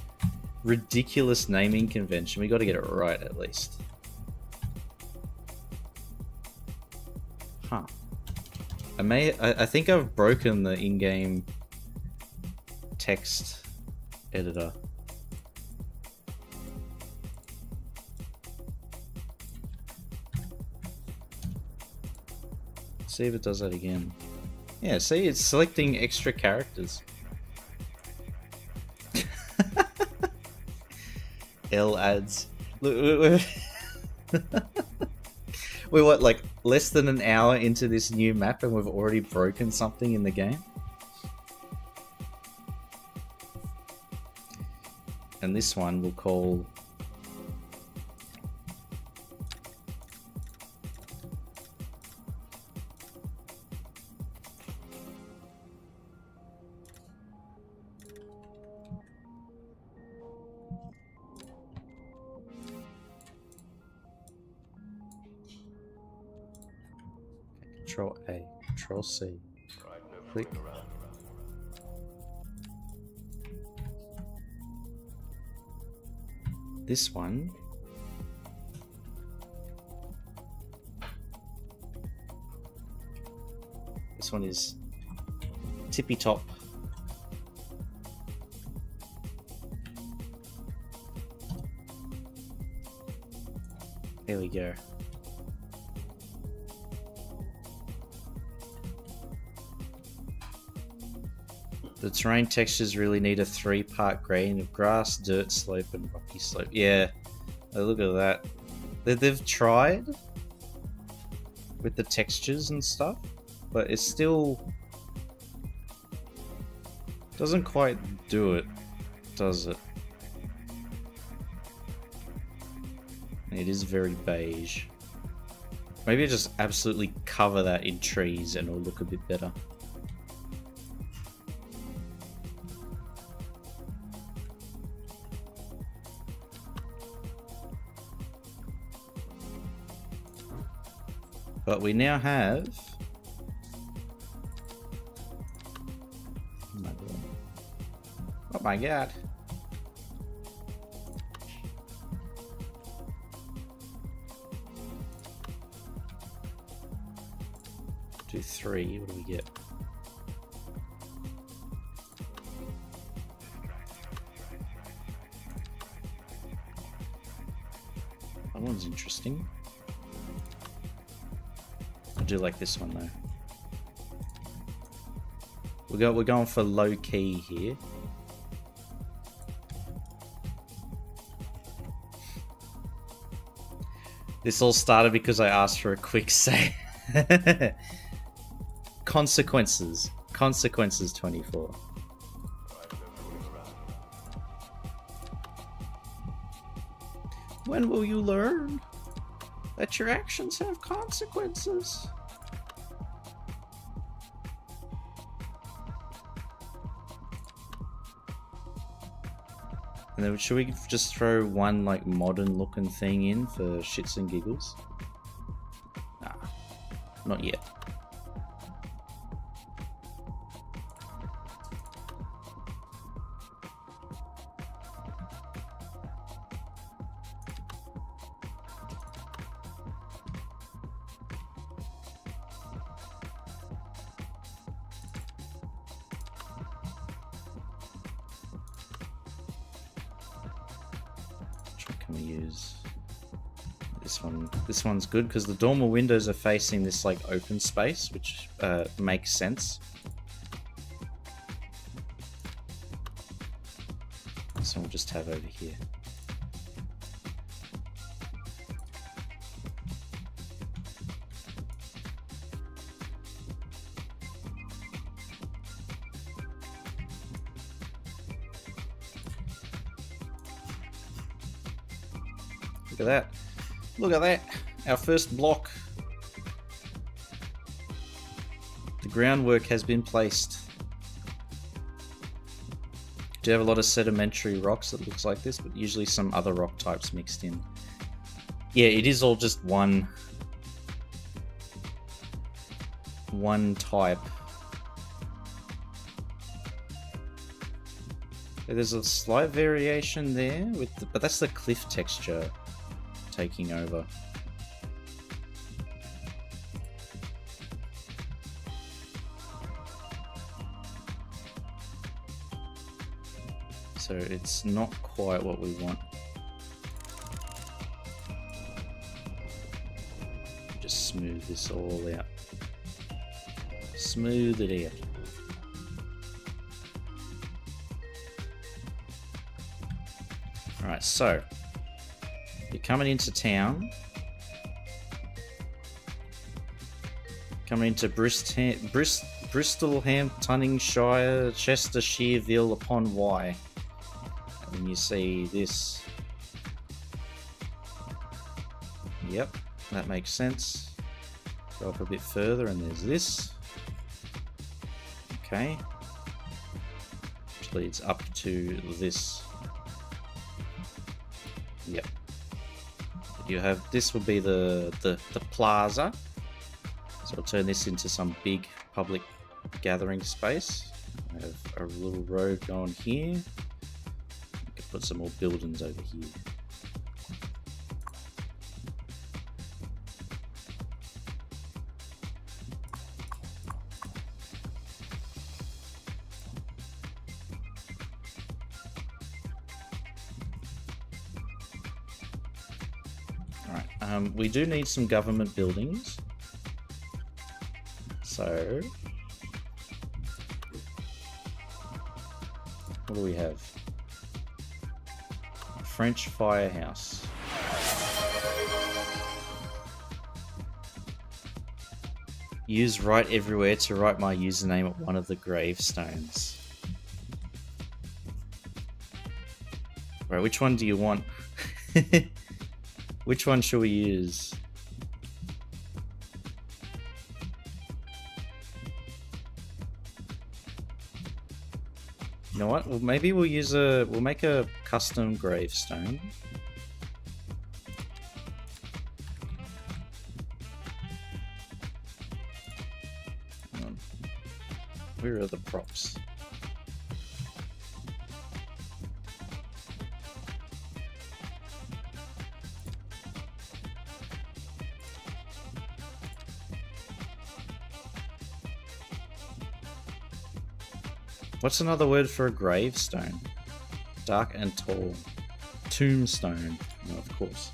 ridiculous naming convention, we got to get it right at least. Huh. I think I've broken the in-game text editor. See if it does that again. Yeah, see, it's selecting extra characters. L ads. Look, we're what, like less than an hour into this new map and we've already broken something in the game? And this one we'll call Control A, Control C, click. This one is tippy top. There we go. The terrain textures really need a 3-part gradient of grass, dirt slope, and rocky slope. Yeah, look at that. They've tried with the textures and stuff, but it still doesn't quite do it, does it? It is very beige. Maybe I just absolutely cover that in trees and it'll look a bit better. But we now have... Oh my god. Do 3, what do we get? That one's interesting. I do like this one though. We're going for low key here. This all started because I asked for a quick save. Consequences 24. When will you learn that your actions have consequences? And then should we just throw one like modern looking thing in for shits and giggles? Nah, not yet. This one's good because the dormer windows are facing this like open space, which makes sense. This one we'll just have over here. Look at that. Look at that. Our first block. The groundwork has been placed. Do you have a lot of sedimentary rocks that looks like this, but usually some other rock types mixed in? Yeah, it is all just one type. There's a slight variation there with but that's the cliff texture taking over. So it's not quite what we want. Just smooth this all out. Smooth it out. Alright, so you're coming into town. Coming into Bristol, Tunningshire, Chestershireville upon Wye. And you see this. Yep, that makes sense. Go up a bit further and there's this. Okay. Which leads up to this. Yep. You have, this will be the plaza. So I'll turn this into some big public gathering space. I have a little road going here. I can put some more buildings over here. Alright, we do need some government buildings. So, what do we have? French firehouse. Use Write Everywhere to write my username at one of the gravestones. Right, which one do you want? Which one should we use? You know what? Well, maybe we'll make a custom gravestone. Hang on. Where are the props? What's another word for a gravestone? Dark and tall. Tombstone. No, of course.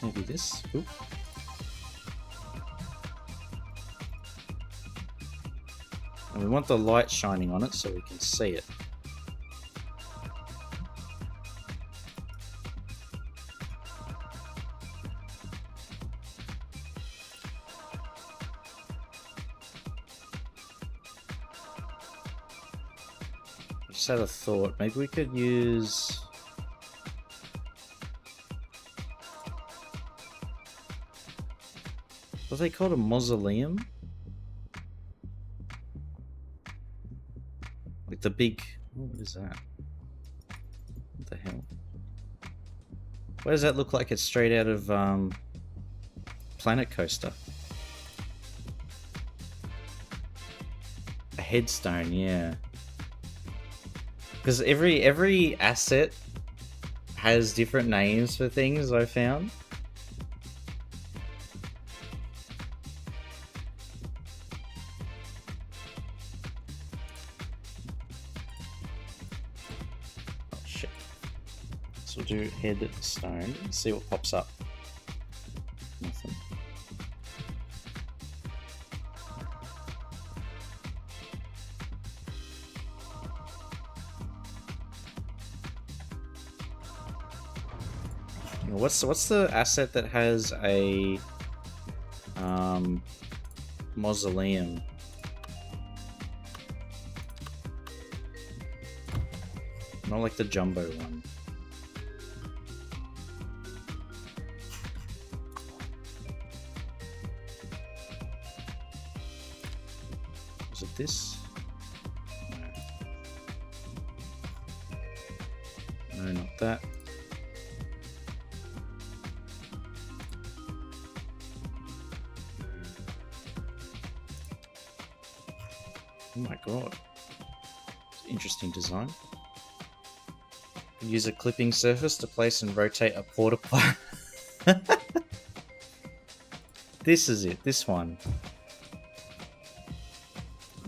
Maybe this. Oop. And we want the light shining on it so we can see it. Just had a thought. Maybe we could use... what are they called? A mausoleum? Like the big... what is that? What the hell? Why does that look like it's straight out of Planet Coaster? A headstone, yeah. Because every asset has different names for things, I found. Oh shit. So we'll do headstone. Let's see what pops up. Nothing. What's the asset that has a mausoleum? Not like the jumbo one. Is it this? No, not that. Oh my god. Interesting design. Use a clipping surface to place and rotate a porta potty. This is it. This one.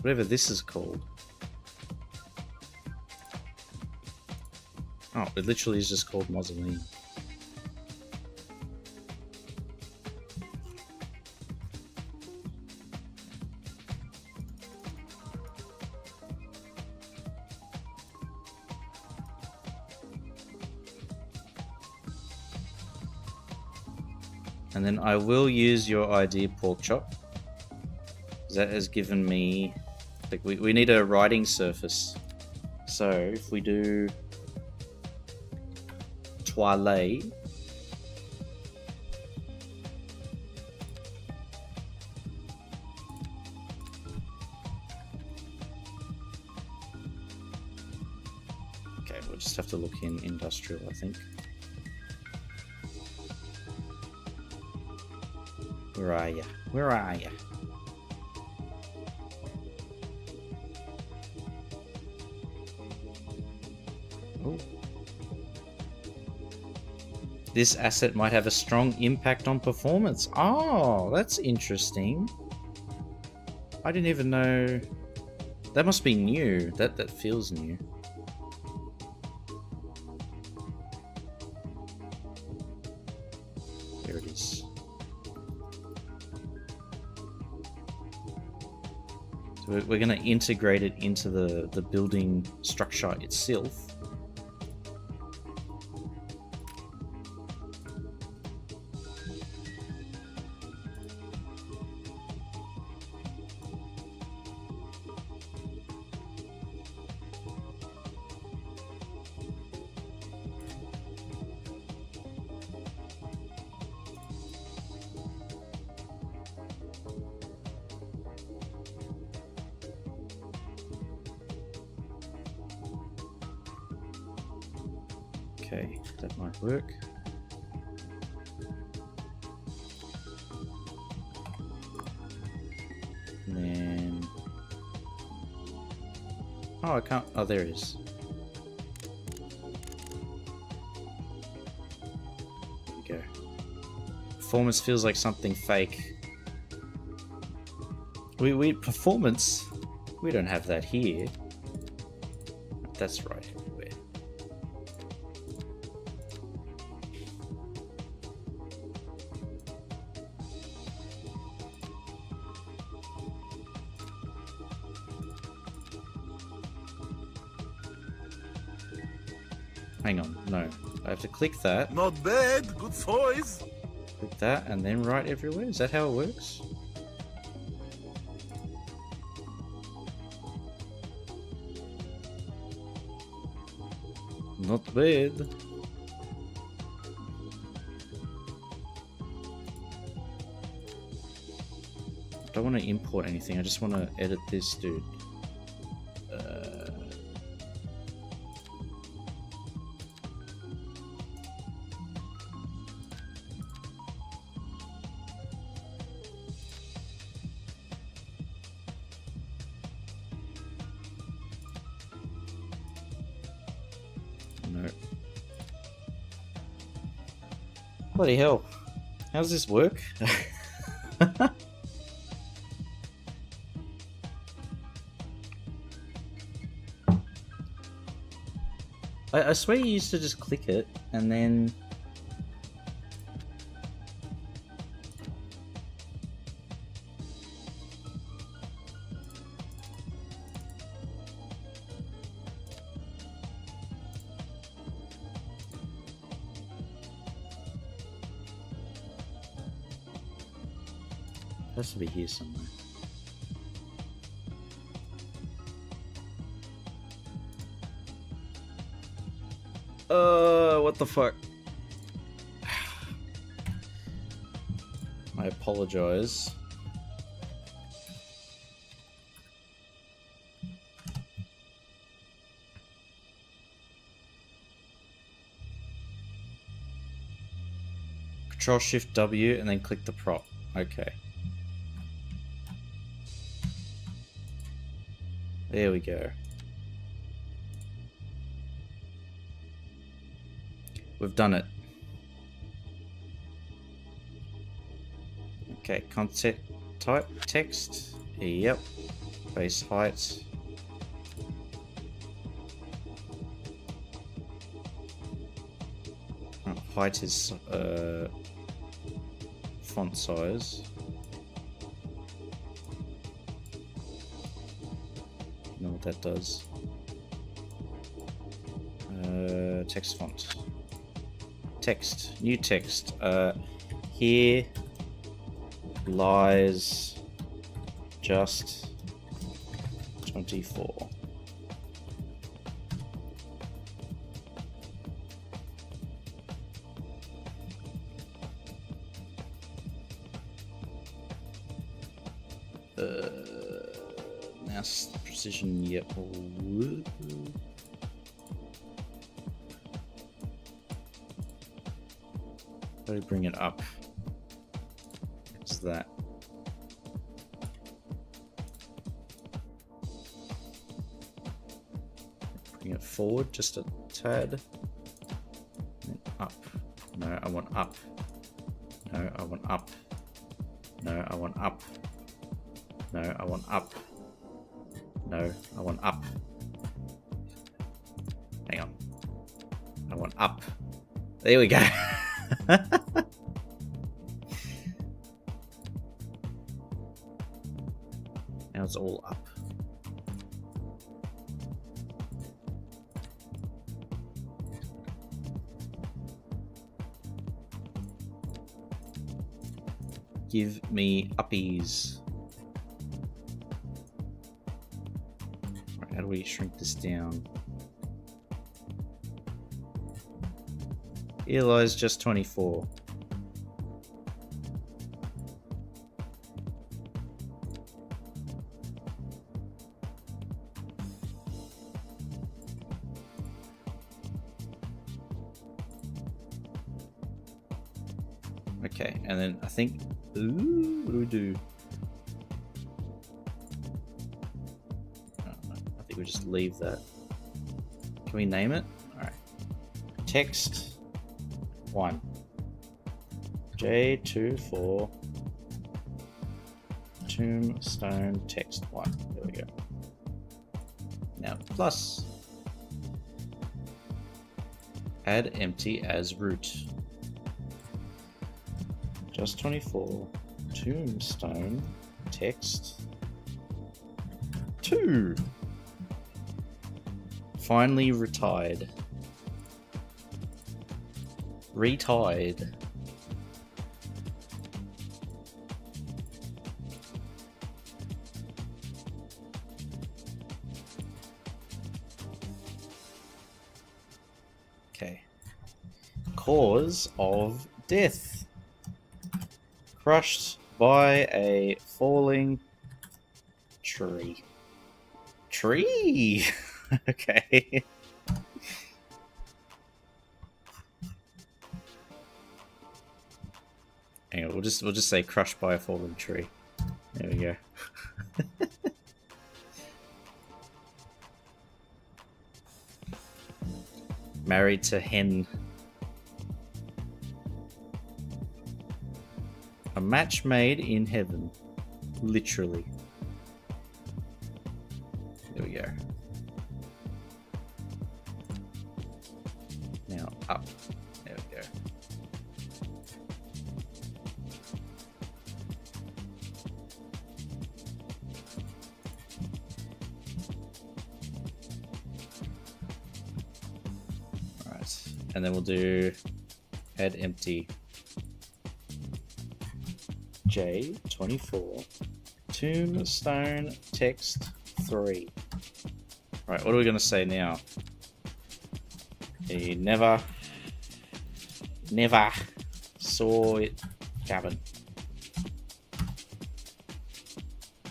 Whatever this is called. Oh, it literally is just called Mausoleum. And then I will use your idea, Pork Chop. That has given me... Like, we need a writing surface. So, if we do... Toilet... Okay, we'll just have to look in industrial, I think. Where are ya? Where are ya? Ooh. This asset might have a strong impact on performance. Oh, that's interesting. I didn't even know. That must be new. That feels new. There it is. So we're going to integrate it into the building structure itself. Okay, that might work. And then... Oh, I can't... Oh, there it is. There we go. Performance feels like something fake. We performance... We don't have that here. That's right. Hang on, no. I have to click that. Not bad, good choice. Click that and then write everywhere? Is that how it works? Not bad. I don't want to import anything, I just want to edit this dude. No. Bloody hell. How does this work? I swear you used to just click it and then... It has to be here somewhere. What the fuck? I apologize. Control Shift W and then click the prop. Okay. There we go. We've done it. Okay, content type text. Yep. Base height. Height is font size. Know what that does. Text font. Text. New text. Here lies just 24. Mouse precision, yep. How do you bring it up? What's that? Bring it forward just a tad. And up. No, I want up. No, I want up. No, I want up. No, I want up. No, I want up. Hang on. I want up. There we go. Now it's all up. Give me uppies. Right, how do we shrink this down? Here lies just 24. Okay, and then I think, ooh, what do we do? I think we just leave that. Can we name it? Alright. Text 1. J24 Tombstone text 1. There we go. Now plus. Add empty as root. Just 24 Tombstone text 2. Finally retired. Retired. Okay. Cause of death. Crushed by a falling tree. Tree! Okay. Hang on, we'll just say crushed by a fallen tree. There we go. Married to hen. A match made in heaven. Literally. There we go. Now up. There we go. Alright. And then we'll do add empty. J24 Tombstone text 3. Right, what are we going to say now? He never saw it coming.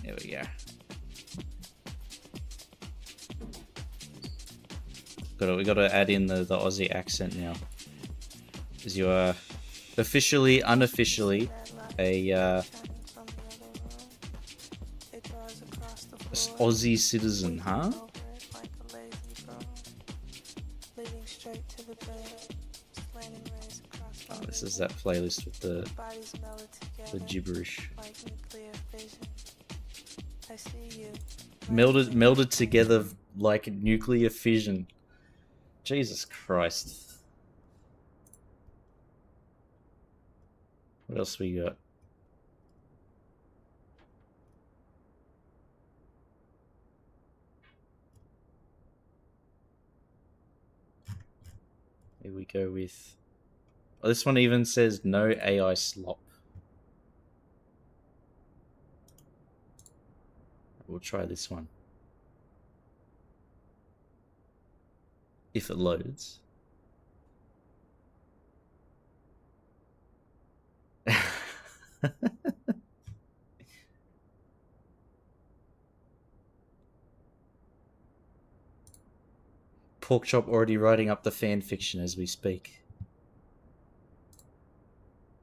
There we go. We got to add in the Aussie accent now, because you are officially, unofficially a Aussie citizen, huh? Leading straight to the bed, slanting rays across Oh, this is that playlist with the Bodies melded together gibberish. like nuclear fission. I see you. Melded together like nuclear fission. Jesus Christ. What else we got? Here we go with... Oh, this one even says no AI slop. We'll try this one. If it loads. Porkchop already writing up the fan fiction as we speak.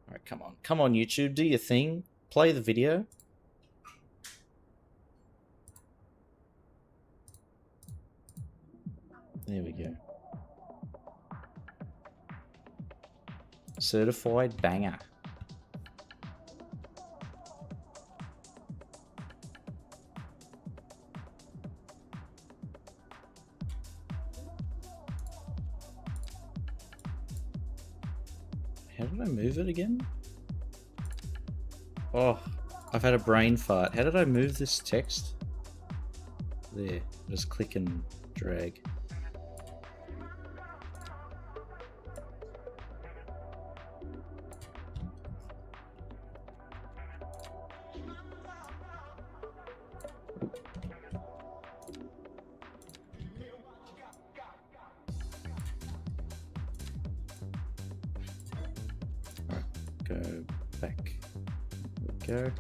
Alright, come on. Come on, YouTube. Do your thing. Play the video. There we go. Certified banger. How did I move it again? Oh, I've had a brain fart. How did I move this text? There. Just click and drag. Go back. There we go.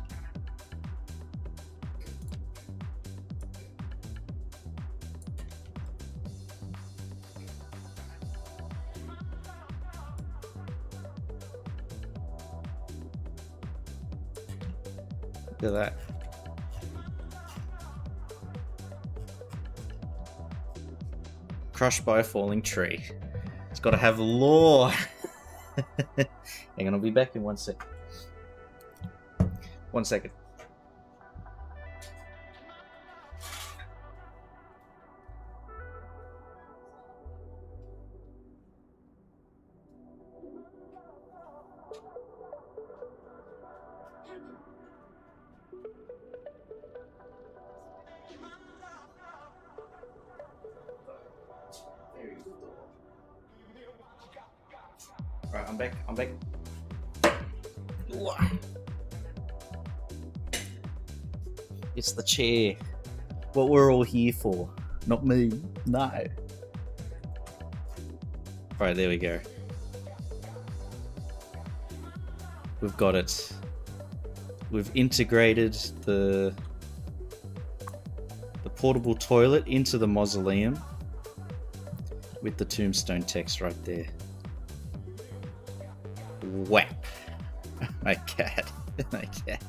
Look at that. Crushed by a falling tree. It's got to have lore. Hang on, I'll be back in 1 sec. 1 second. Right, I'm back. I'm back. It's the chair. What we're all here for. Not me. No. Alright, there we go. We've got it. We've integrated the portable toilet into the mausoleum with the tombstone text right there. Whap. My cat. My cat.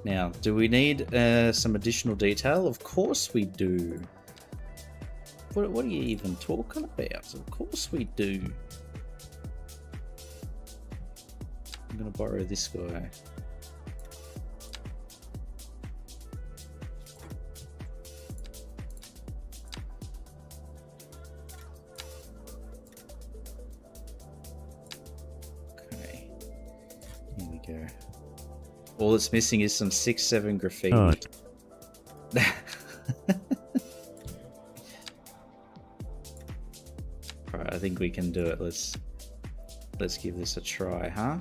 Now, do we need some additional detail? Of course we do. What are you even talking about? Of course we do. I'm gonna borrow this guy. Okay. Here we go. All it's missing is some 6-7 graffiti. Oh. Alright, I think we can do it. Let's give this a try, huh?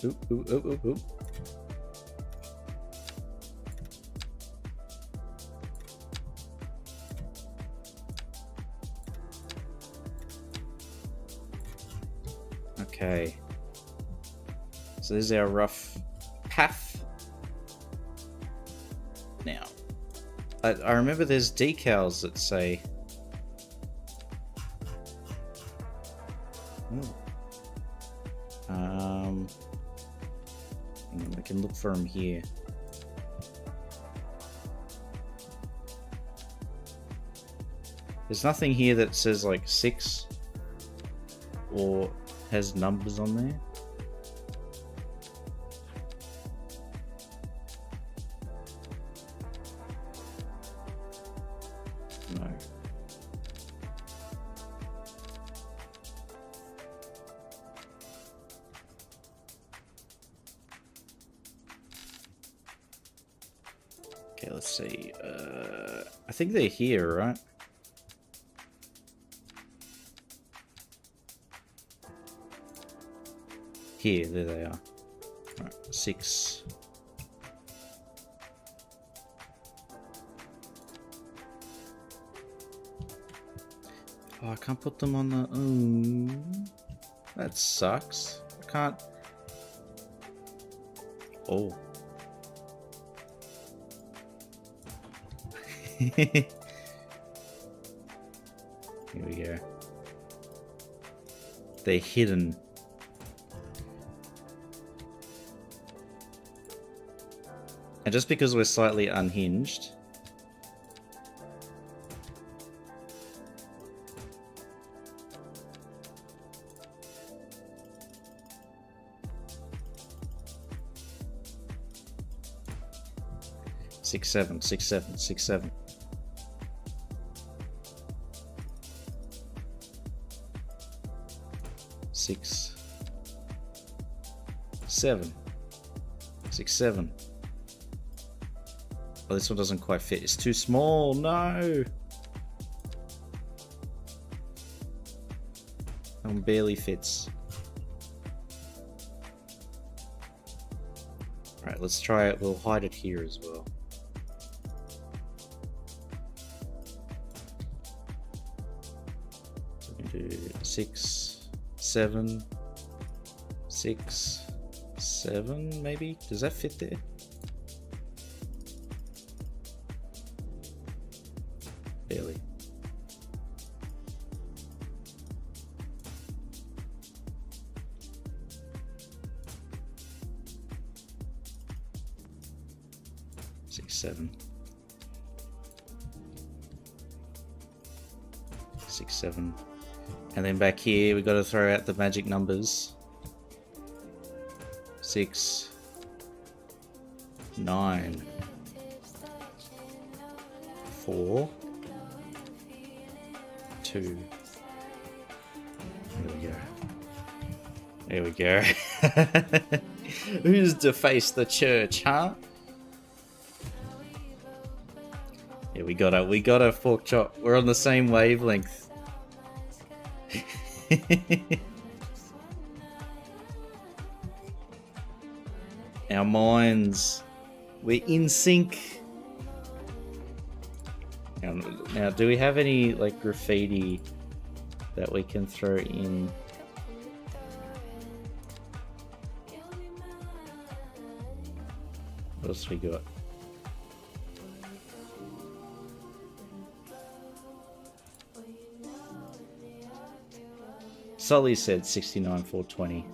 Oop, oop, oop, oop, oop. Okay. So this is our rough path. Now, I remember there's decals that say... I can look for them here. There's nothing here that says like 6 or has numbers on there. No. Okay, let's see. I think they're here, right? Here, there they are. Right, 6. Oh, I can't put them on the... that sucks. I can't... Oh. Here we go. They're hidden. And just because we're slightly unhinged... Six, seven, 6, 7. 6, 7. Oh, this one doesn't quite fit. It's too small. No. That one barely fits. Alright, let's try it. We'll hide it here as well. So we can do 6, 7, 6, 7, maybe? Does that fit there? Barely. Six, 7. 6, 7. And then back here, we've got to throw out the magic numbers. 6, 9, 4, 2. There we go. There we go. Who's defaced the church, huh? Yeah, we got a fork chop. We're on the same wavelength. Our minds, we're in sync. Now, do we have any like graffiti that we can throw in? What else we got? Sully said 69, 420.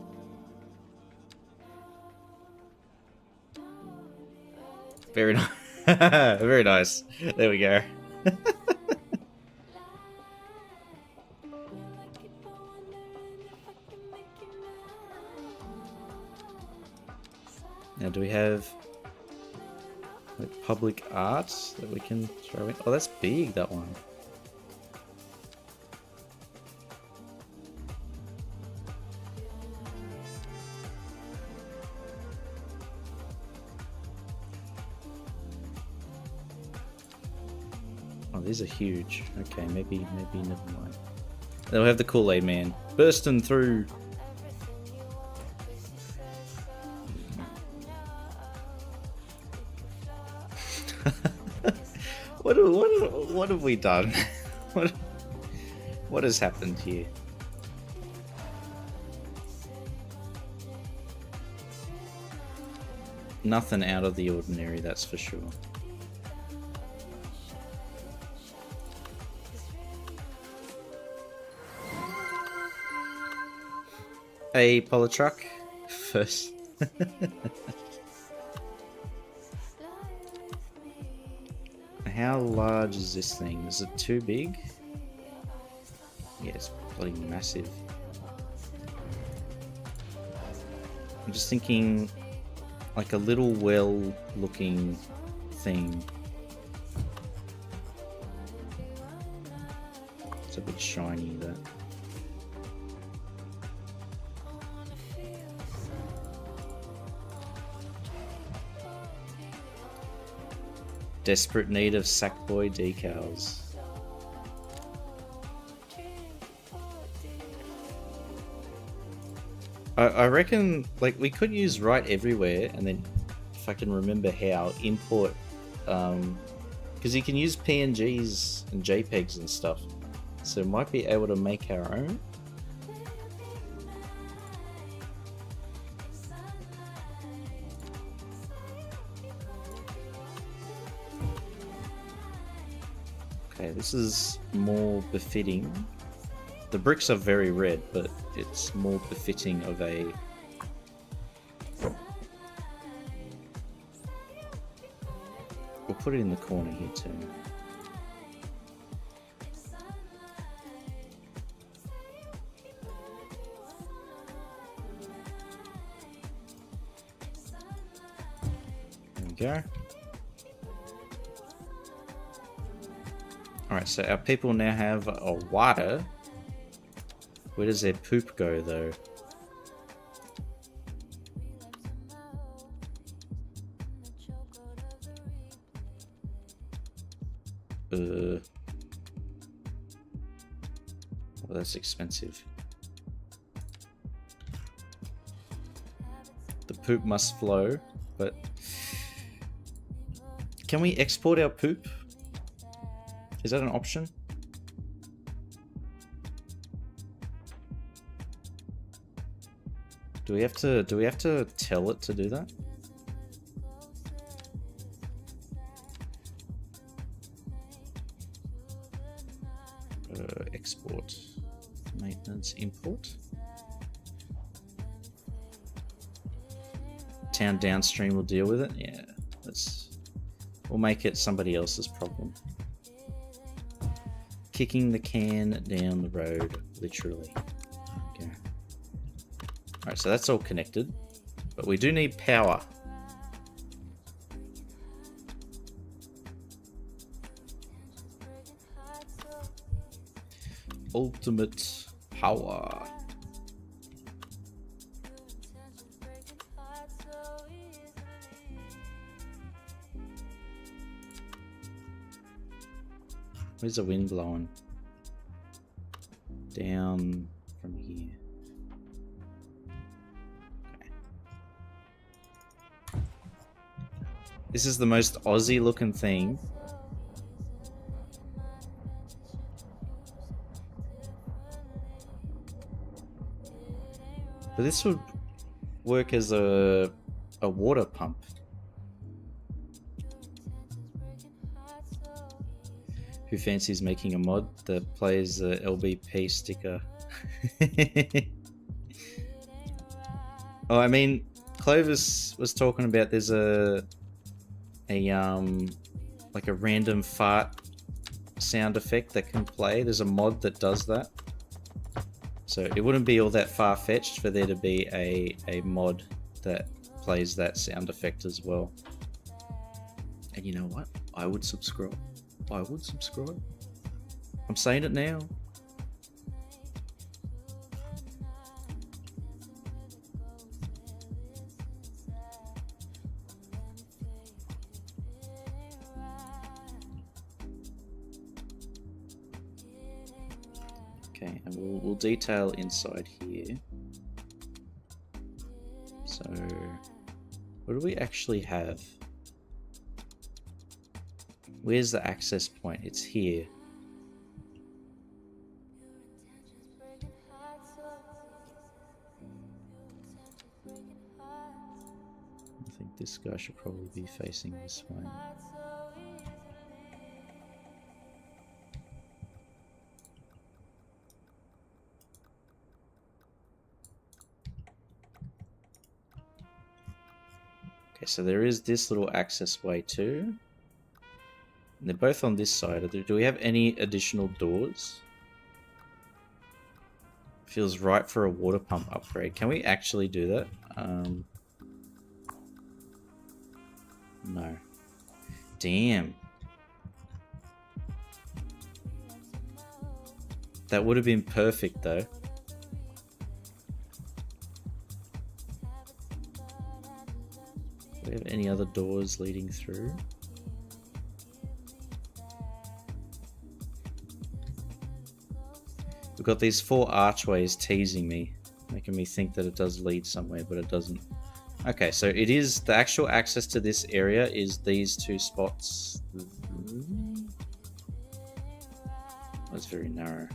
Very nice. Very nice. There we go. Now, do we have like public art that we can throw in? Oh, that's big, that one. Oh, these are huge. Okay, maybe never mind. Then we'll have the Kool-Aid Man bursting through. What have we done? What has happened here? Nothing out of the ordinary, that's for sure. a Polytruck first. How large is this thing? Is it too big? Yeah, it's bloody massive. I'm just thinking like a little well looking thing. It's a bit shiny, that. Desperate need of Sackboy decals. I reckon, like, we could use Right Everywhere, and then, if I can remember how, import, because you can use PNGs and JPEGs and stuff, so might be able to make our own. Okay, this is more befitting. The bricks are very red, but it's more befitting of a... We'll put it in the corner here too. There we go. Alright, so our people now have a water. Where does their poop go, though? Well, that's expensive. The poop must flow, but... Can we export our poop? Is that an option? Do we have to tell it to do that? Export, maintenance, import. Town downstream will deal with it. Yeah, we'll make it somebody else's problem. Kicking the can down the road, literally. Okay. Alright, so that's all connected. But we do need power. Ultimate power. Where's the wind blowing? Down from here. Okay. This is the most Aussie looking thing. But this would work as a water pump. Who fancies making a mod that plays the LBP sticker? Oh, I mean, Clovis was talking about there's like a random fart sound effect that can play. There's a mod that does that. So it wouldn't be all that far-fetched for there to be a mod that plays that sound effect as well. And you know what? I would subscribe. I would subscribe. I'm saying it now. Okay, and we'll detail inside here. So, what do we actually have? Where's the access point? It's here. I think this guy should probably be facing this way. Okay, so there is this little access way too. And they're both on this side. Do we have any additional doors? Feels right for a water pump upgrade. Can we actually do that? No. Damn. That would have been perfect though. Do we have any other doors leading through? We've got these 4 archways teasing me, making me think that it does lead somewhere, but it doesn't. Okay, so it is the actual access to this area is these 2 spots. That's very narrow.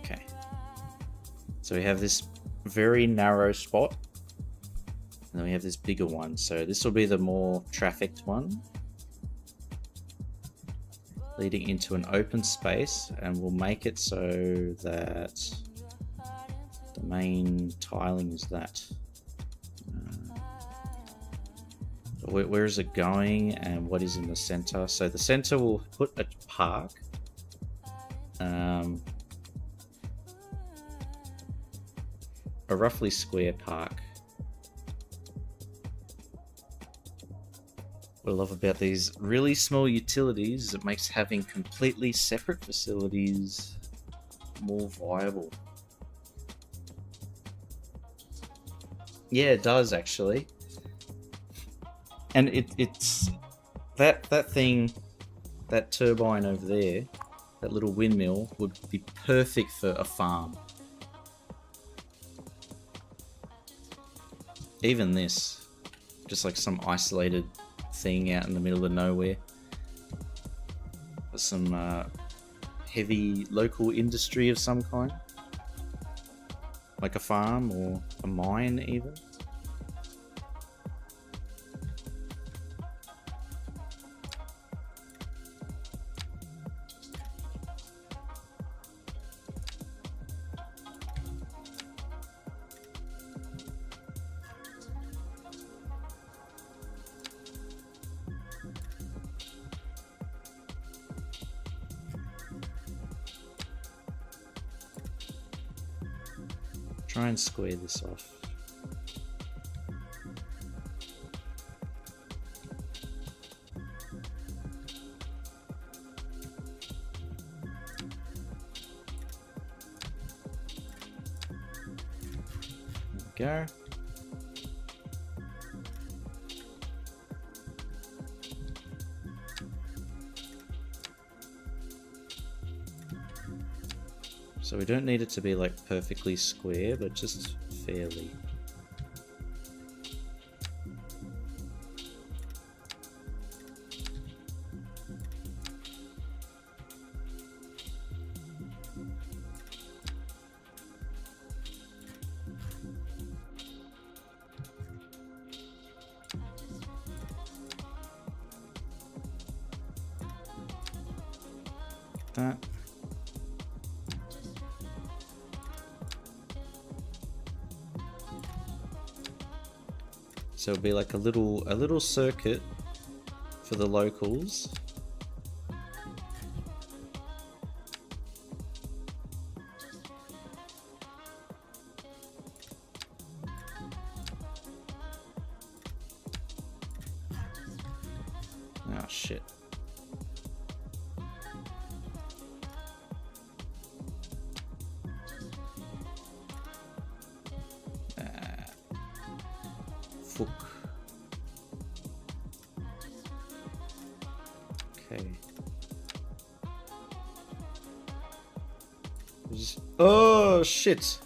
Okay. So we have this very narrow spot. And then we have this bigger one. So this will be the more trafficked one. Leading into an open space. And we'll make it so that the main tiling is that. Where is it going and what is in the center? So the center will put a park. A roughly square park. What I love about these really small utilities is it makes having completely separate facilities more viable. Yeah, it does actually. And it's that thing, that turbine over there, that little windmill would be perfect for a farm. Even this, just like some isolated thing out in the middle of nowhere. With some heavy local industry of some kind. Like a farm or a mine even. Try and square this off. There we go. So we don't need it to be like perfectly square, but just fairly. That. So it'll be like a little circuit for the locals. Oh shit. Fuck. Okay. Oh shit.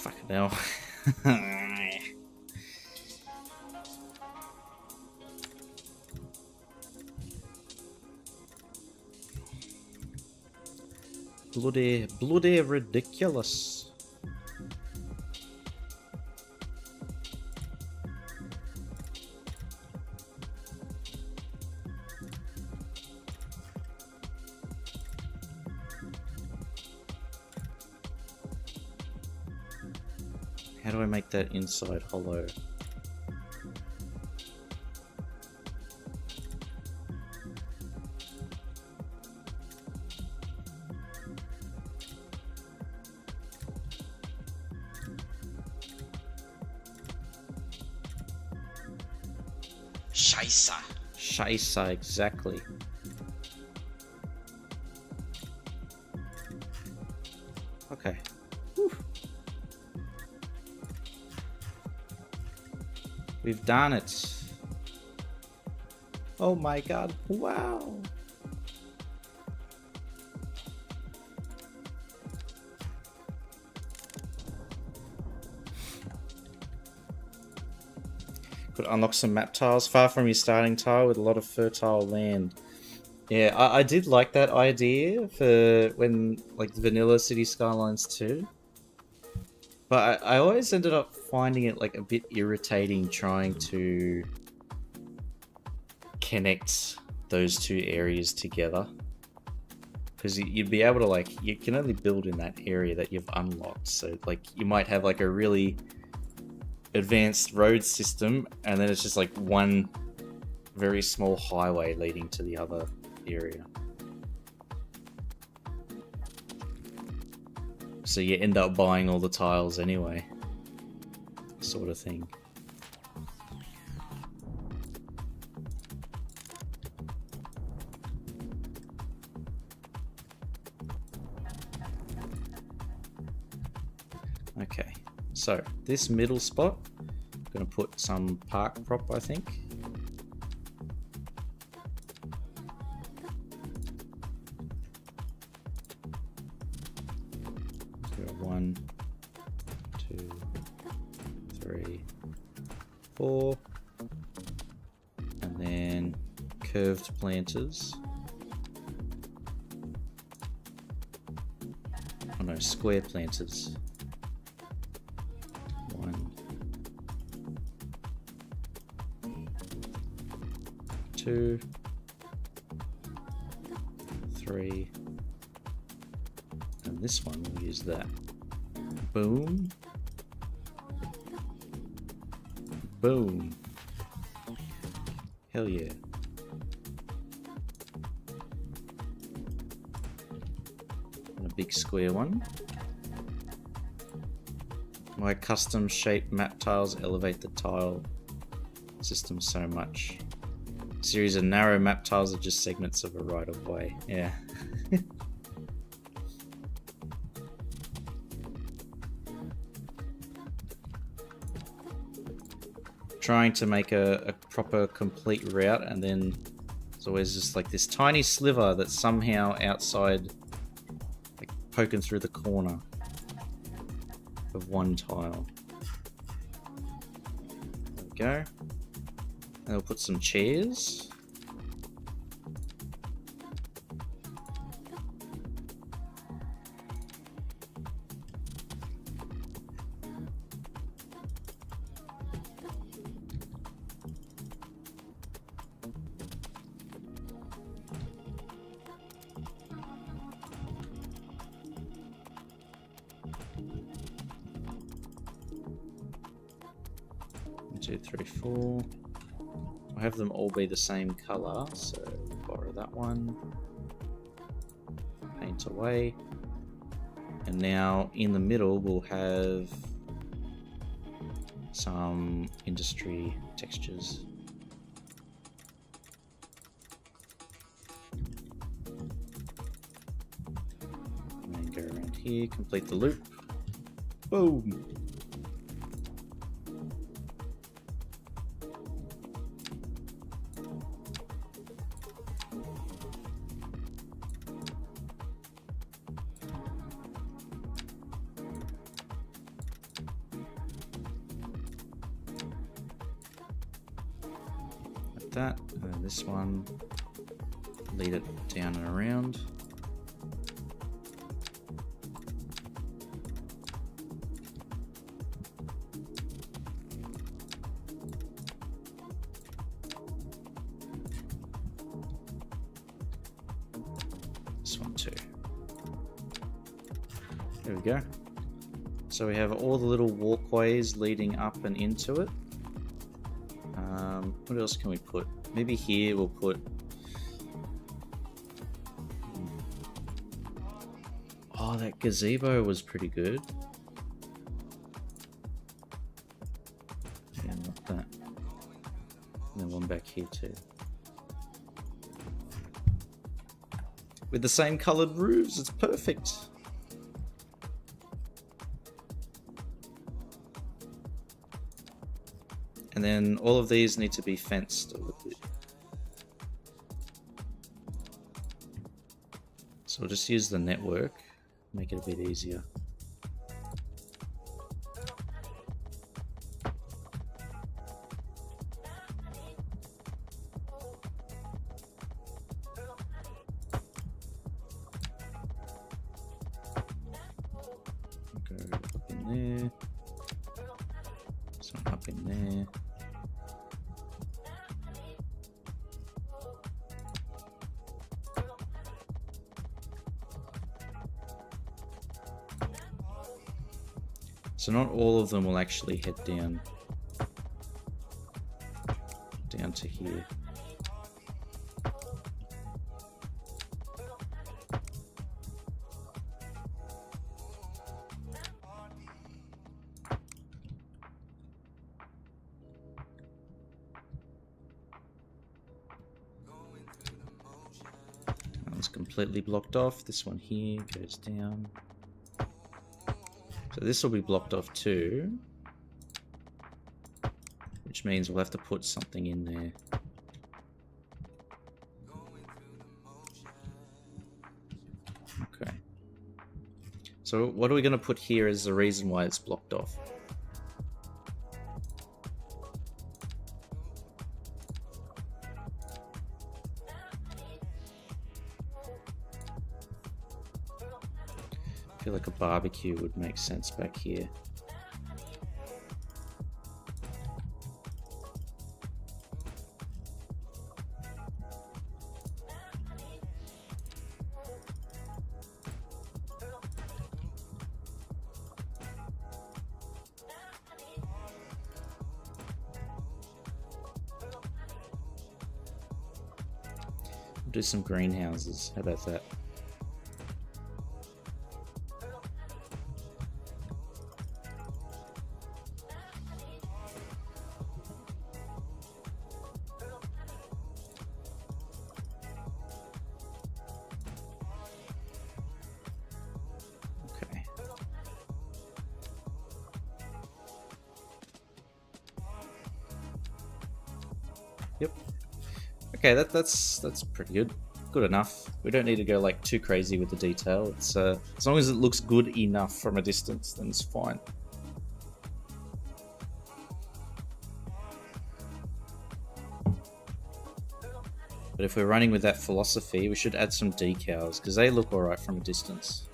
Fucking hell. Bloody ridiculous. How do I make that inside hollow? Scheisse. Scheisse, exactly. Okay. Whew. We've done it. Oh my god, wow. Could unlock some map tiles far from your starting tile with a lot of fertile land. Yeah, I did like that idea for when, like, the vanilla City Skylines 2. But I always ended up finding it, like, a bit irritating trying to connect those two areas together. Because you'd be able to, like, you can only build in that area that you've unlocked. So, like, you might have, like, a really advanced road system, and then it's just, like, one very small highway leading to the other area. So you end up buying all the tiles anyway, sort of thing. Okay, so this middle spot, I'm going to put some park prop, I think. So 1, 2, 3, 4, and then curved planters. Oh no, square planters. 1, 2, 3, and this one we'll use that. Boom. Boom. Hell yeah. And a big square one. My custom shaped map tiles elevate the tile system so much. A series of narrow map tiles are just segments of a right of way. Yeah. Trying to make a proper complete route, and then there's always just like this tiny sliver that's somehow outside, like poking through the corner of one tile. There we go. And we'll put some chairs. Two, three, four. I'll have them all be the same color, so borrow that one. Paint away. And now in the middle we'll have some industry textures. And then go around here, complete the loop. Boom! like that. And then this one, lead it down and around. This one too. There we go. So we have all the little walkways leading up and into it. What else can we put? Maybe here we'll put... Oh, that gazebo was pretty good. Yeah, not that. And then one back here too. With the same coloured roofs, it's perfect. And then all of these need to be fenced a little bit. So we'll just use the network, make it a bit easier. Go up in there. Some up in there. So not all of them will actually head down to here. That one's completely blocked off. This one here goes down. So this will be blocked off too, which means we'll have to put something in there. Okay. So what are we going to put here as the reason why it's blocked off? I feel like a barbecue would make sense back here. We'll do some greenhouses. How about that? Yep. Okay, that's pretty good. Good enough. We don't need to go like too crazy with the detail. It's as long as it looks good enough from a distance, then it's fine. But if we're running with that philosophy, we should add some decals because they look alright from a distance.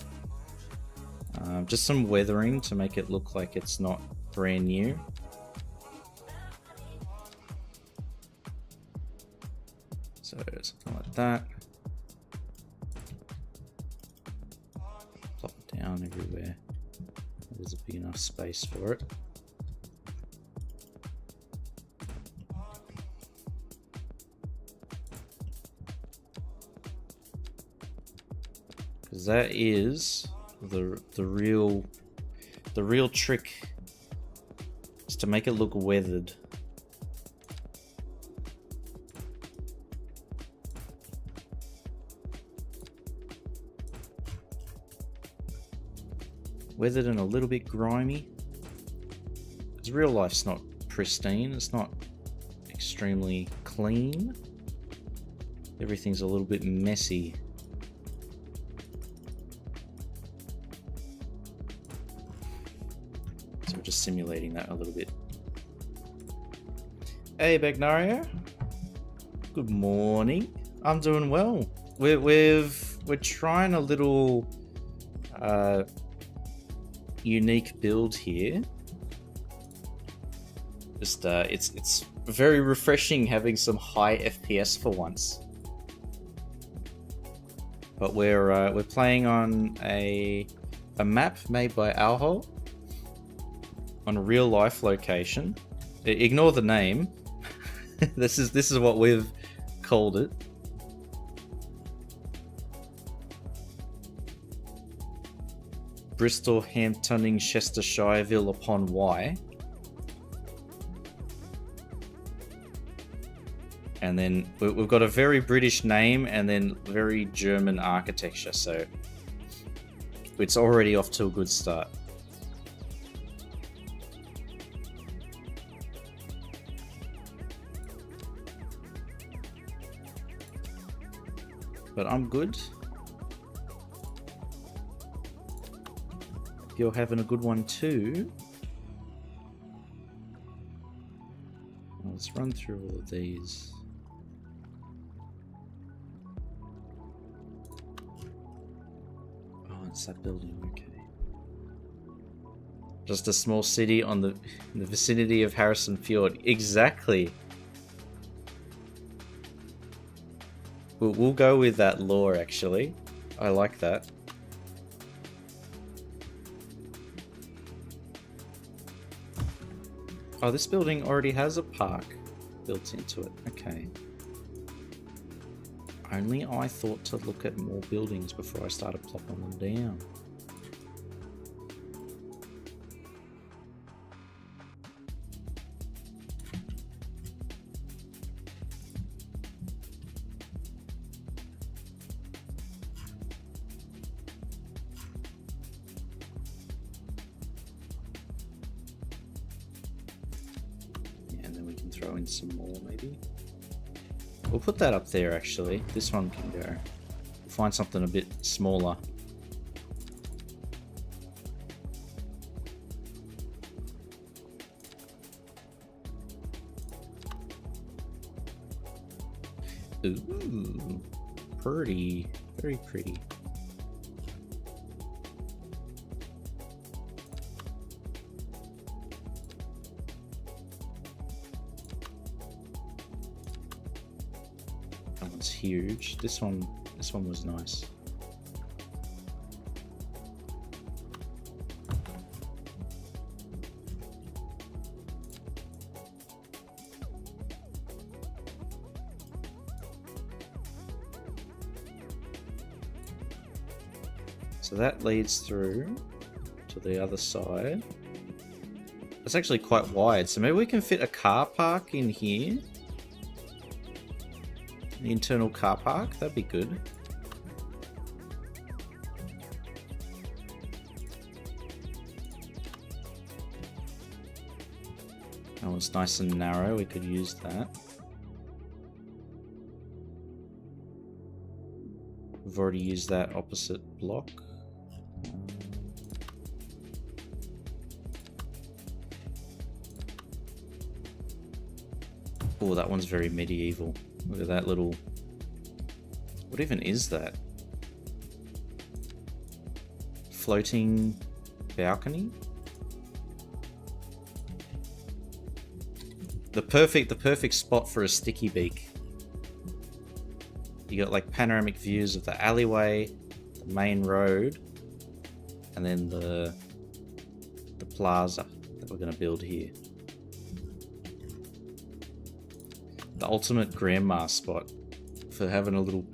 Just some weathering to make it look like it's not brand new. So something like that. Plop it down everywhere. There's a big enough space for it. Because that is the real trick, is to make it look weathered. Weathered and a little bit grimy. Because real life's not pristine, it's not extremely clean. Everything's a little bit messy. So we're just simulating that a little bit. Hey Bagnario, Good morning. I'm doing well. We're trying a little unique build here. Just it's very refreshing having some high FPS for once. But we're playing on a map made by Alhol on a real life location. Ignore the name. This is what we've called it. Bristol, Hamptoning, Chester, Shireville upon Wye. And then we've got a very British name and then very German architecture, so it's already off to a good start. But I'm good. If you're having a good one too. Let's run through all of these. Oh, it's that building, okay. Just a small city in the vicinity of Harrison Fjord. Exactly. We'll go with that lore, actually. I like that. Oh, this building already has a park built into it. Okay. Only I thought to look at more buildings before I started plopping them down. Throw in some more, maybe. We'll put that up there, actually. This one can go. We'll find something a bit smaller. Ooh, pretty. Very pretty. That one's huge. This one was nice. So that leads through to the other side. It's actually quite wide, so maybe we can fit a car park in here. The internal car park, that'd be good. Oh, it's nice and narrow, we could use that. We've already used that opposite block. Oh, that one's very medieval. Look at that little... What even is that? Floating balcony? The perfect spot for a sticky beak. You got like panoramic views of the alleyway, the main road, and then the plaza that we're going to build here. The ultimate grandma spot for having a little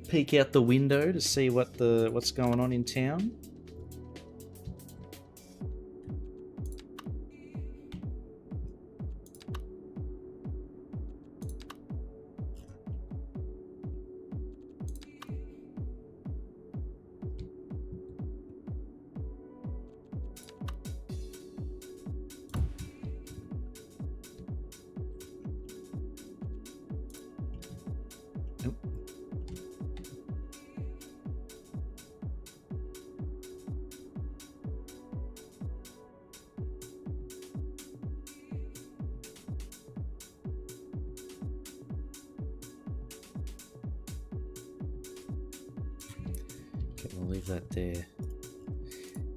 peek out the window to see what's going on in town. Okay, we'll leave that there.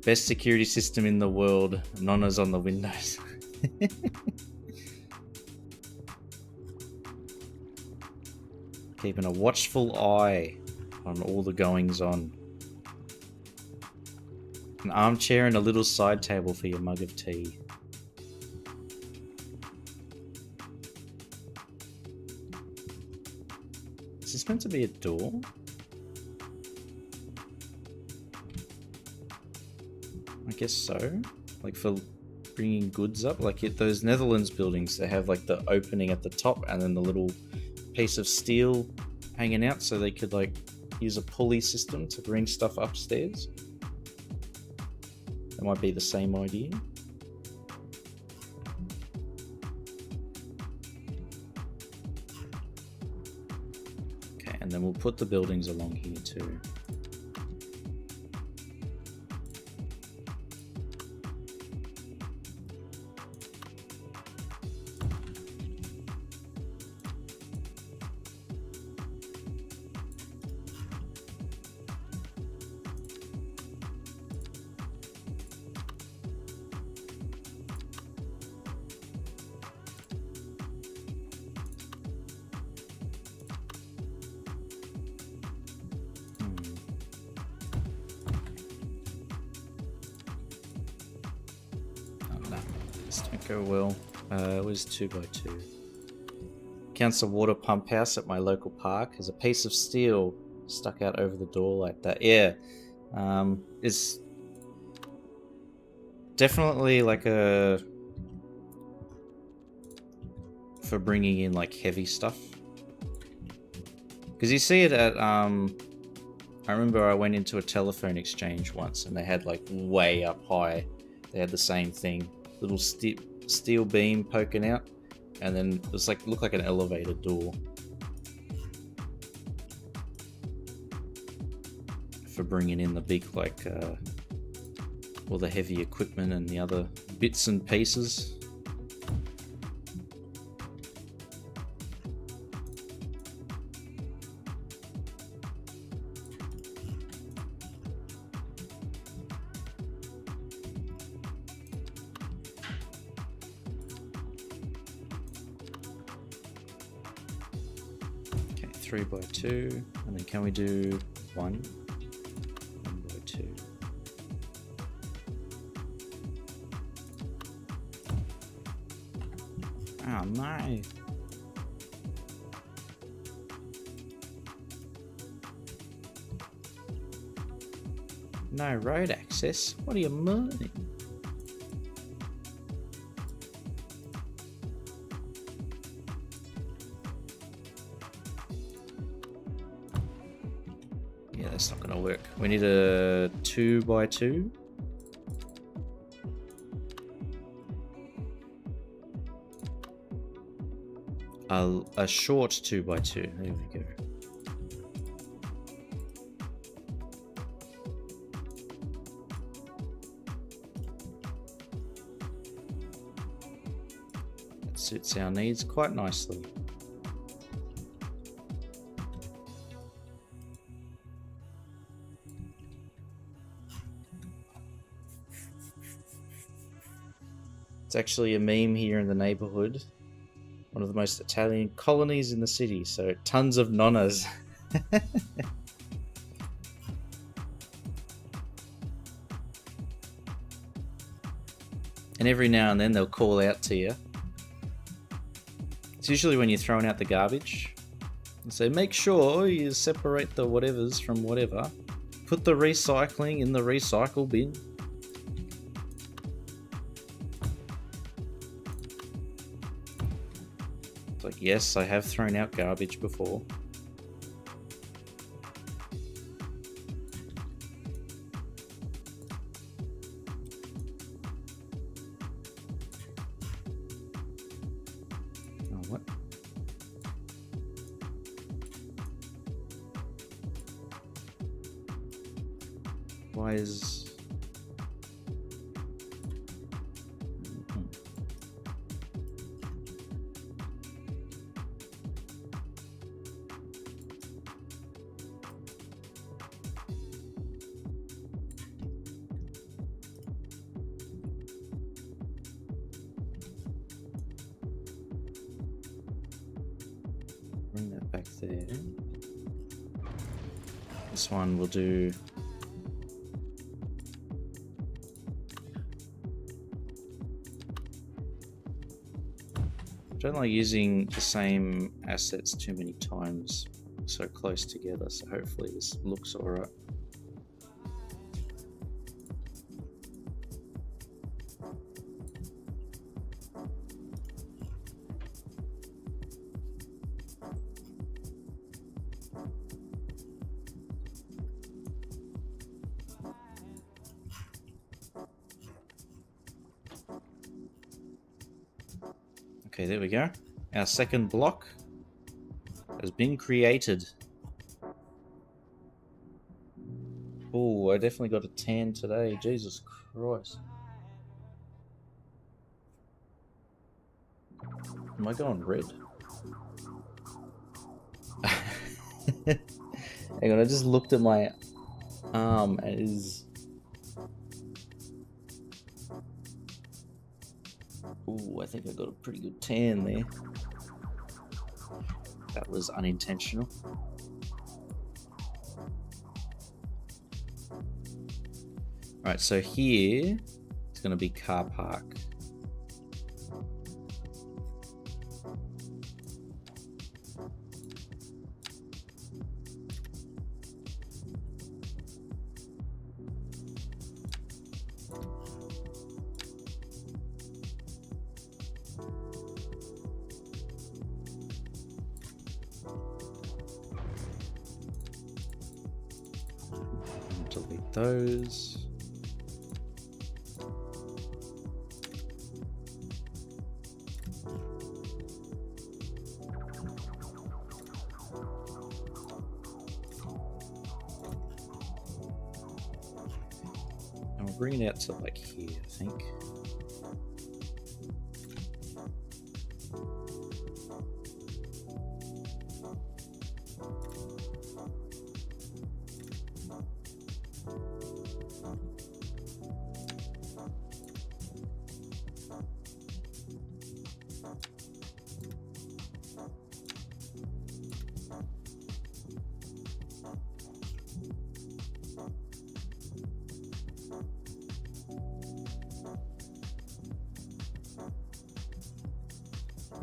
Best security system in the world. Nonna's on the windows. Keeping a watchful eye on all the goings on. An armchair and a little side table for your mug of tea. Is this meant to be a door? I guess so. Like for bringing goods up. Like those Netherlands buildings, they have like the opening at the top and then the little piece of steel hanging out so they could like use a pulley system to bring stuff upstairs. That might be the same idea. Okay, and then we'll put the buildings along here too. Go well. It was 2x2. Counts a water pump house at my local park. Has a piece of steel stuck out over the door like that. Yeah, it's definitely like a for bringing in like heavy stuff. Because you see it at I remember I went into a telephone exchange once and they had like way up high. They had the same thing, little steel beam poking out, and then it was like looked like an elevator door for bringing in the big like all the heavy equipment and the other bits and pieces. Okay, 3x2, and then can we do 1x2? Oh no. No road access? What do you mean? Yeah, that's not gonna work. We need a 2x2. A short 2x2. There we go. That suits our needs quite nicely. It's actually a meme here in the neighborhood. One of the most Italian colonies in the city, so tons of nonnas. And every now and then they'll call out to you. It's usually when you're throwing out the garbage. And say, make sure you separate the whatevers from whatever. Put the recycling in the recycle bin. Like, yes, I have thrown out garbage before. Oh, what? Why is... back there. This one we'll do. Don't like using the same assets too many times so close together, so hopefully this looks alright. Okay, there we go. Our second block has been created. Oh, I definitely got a tan today. Jesus Christ. Am I going red? Hang on, I just looked at my arm and it is... Ooh, I think I got a pretty good tan there. That was unintentional. Alright, so here it's going to be car park. Delete those. And we'll bring it out to like here, I think.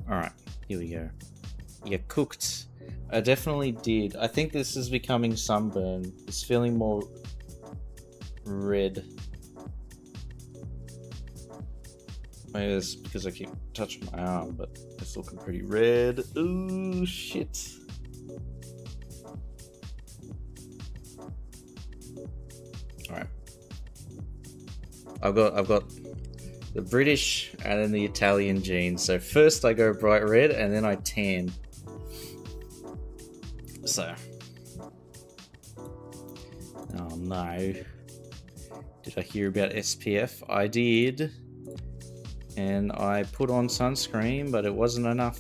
Alright, here we go. You cooked. I definitely did. I think this is becoming sunburn. It's feeling more red. Maybe it's because I keep touching my arm, but it's looking pretty red. Ooh, shit. Alright. I've got the British and then the Italian genes. So first I go bright red and then I tan. So. Oh no. Did I hear about SPF? I did. And I put on sunscreen, but it wasn't enough.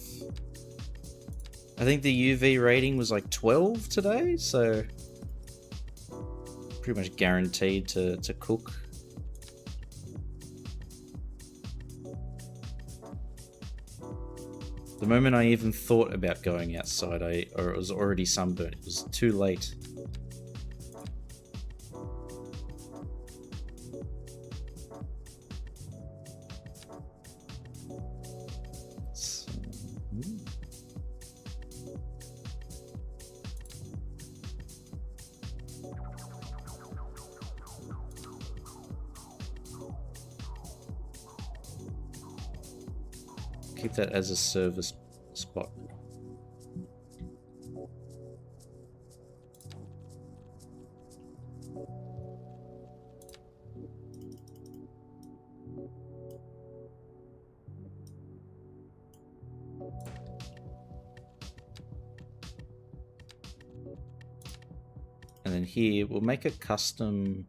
I think the UV rating was like 12 today, so pretty much guaranteed to cook. The moment I even thought about going outside, or it was already sunburnt. It was too late. So, keep that as a service spot. And then here we'll make a custom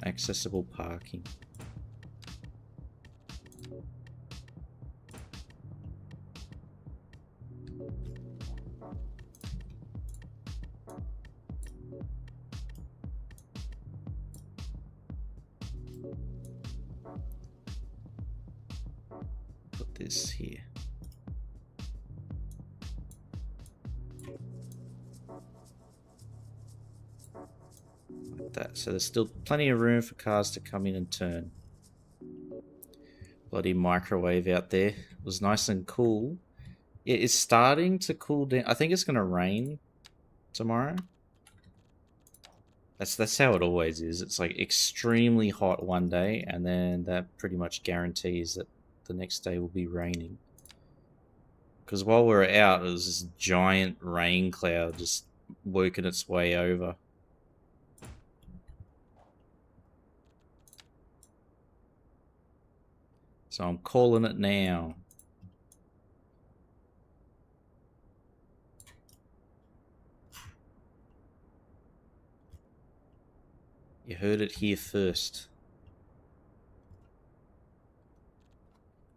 accessible parking. Put this here. that. So there's still plenty of room for cars to come in and turn. Bloody microwave out there. It was nice and cool. It is starting to cool down. I think it's going to rain tomorrow. That's how it always is. It's like extremely hot one day, and then that pretty much guarantees that the next day will be raining. Because while we were out, there was this giant rain cloud just working its way over. So I'm calling it now. You heard it here first.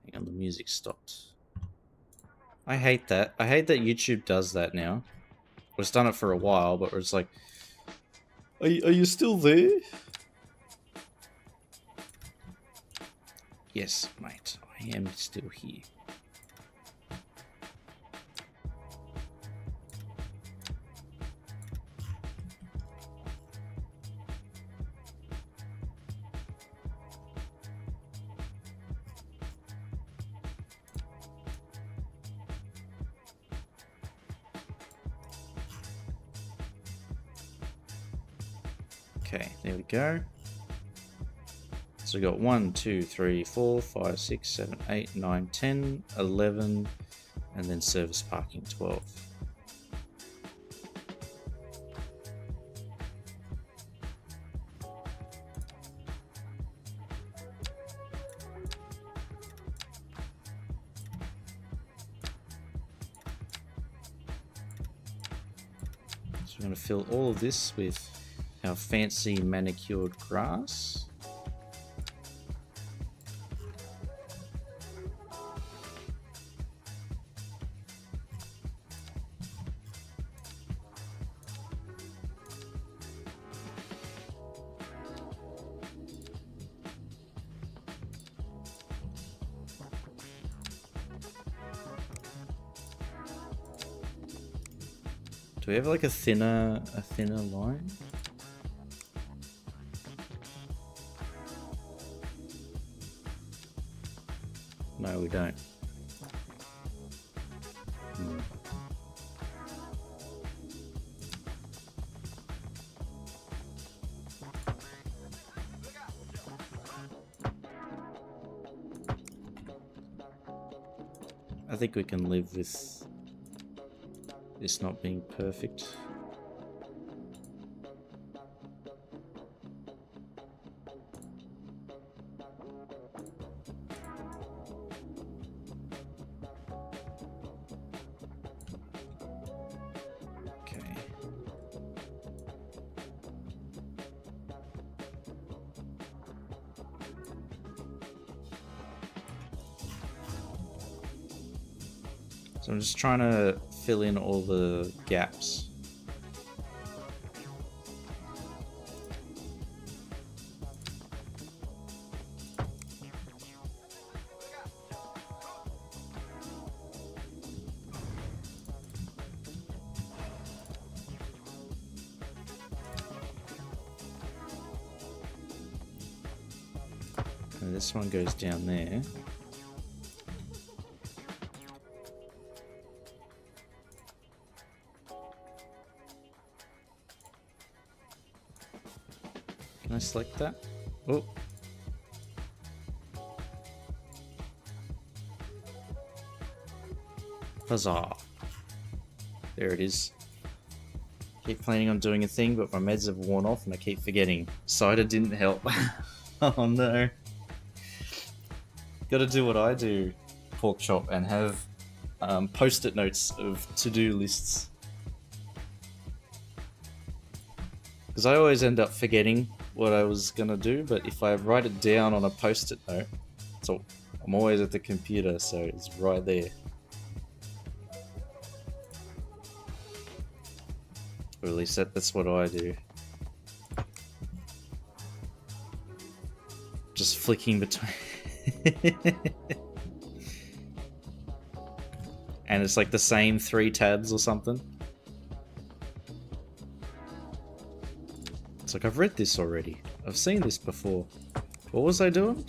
Hang on, the music stopped. I hate that. I hate that YouTube does that now. Well, it's done it for a while, but it's like, are you still there? Yes, mate. I am still here. Okay, there we go. So we got 1, 2, 3, 4, 5, 6, 7, 8, 9, 10, 11, and then service parking 12. So we're going to fill all of this with our fancy manicured grass. Do we have like a thinner line? No, we don't. I think we can live with this not being perfect. Okay. So I'm just trying to fill in all the gaps. And this one goes down there. Can I select that? Oh. Huzzah. There it is. Keep planning on doing a thing, but my meds have worn off and I keep forgetting. Cider didn't help. Oh no. Gotta do what I do, Pork Chop, and have post-it notes of to-do lists. Because I always end up forgetting what I was gonna do, but if I write it down on a post-it note, so I'm always at the computer, so it's right there. Or at least that's what I do. Just flicking between. And it's like the same 3 tabs or something. It's like, I've read this already. I've seen this before. What was I doing?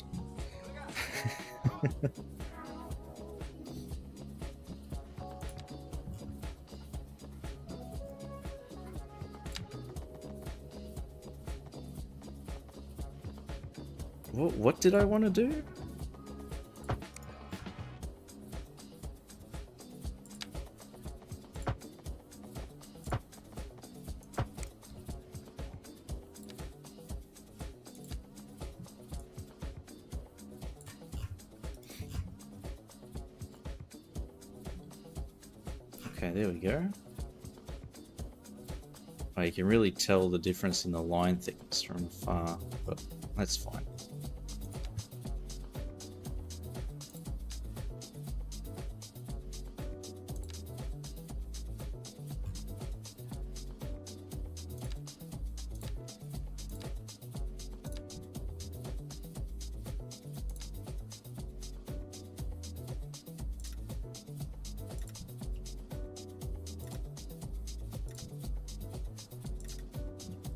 What did I want to do? Okay, there we go. Oh, you can really tell the difference in the line thickness from afar, but that's fine.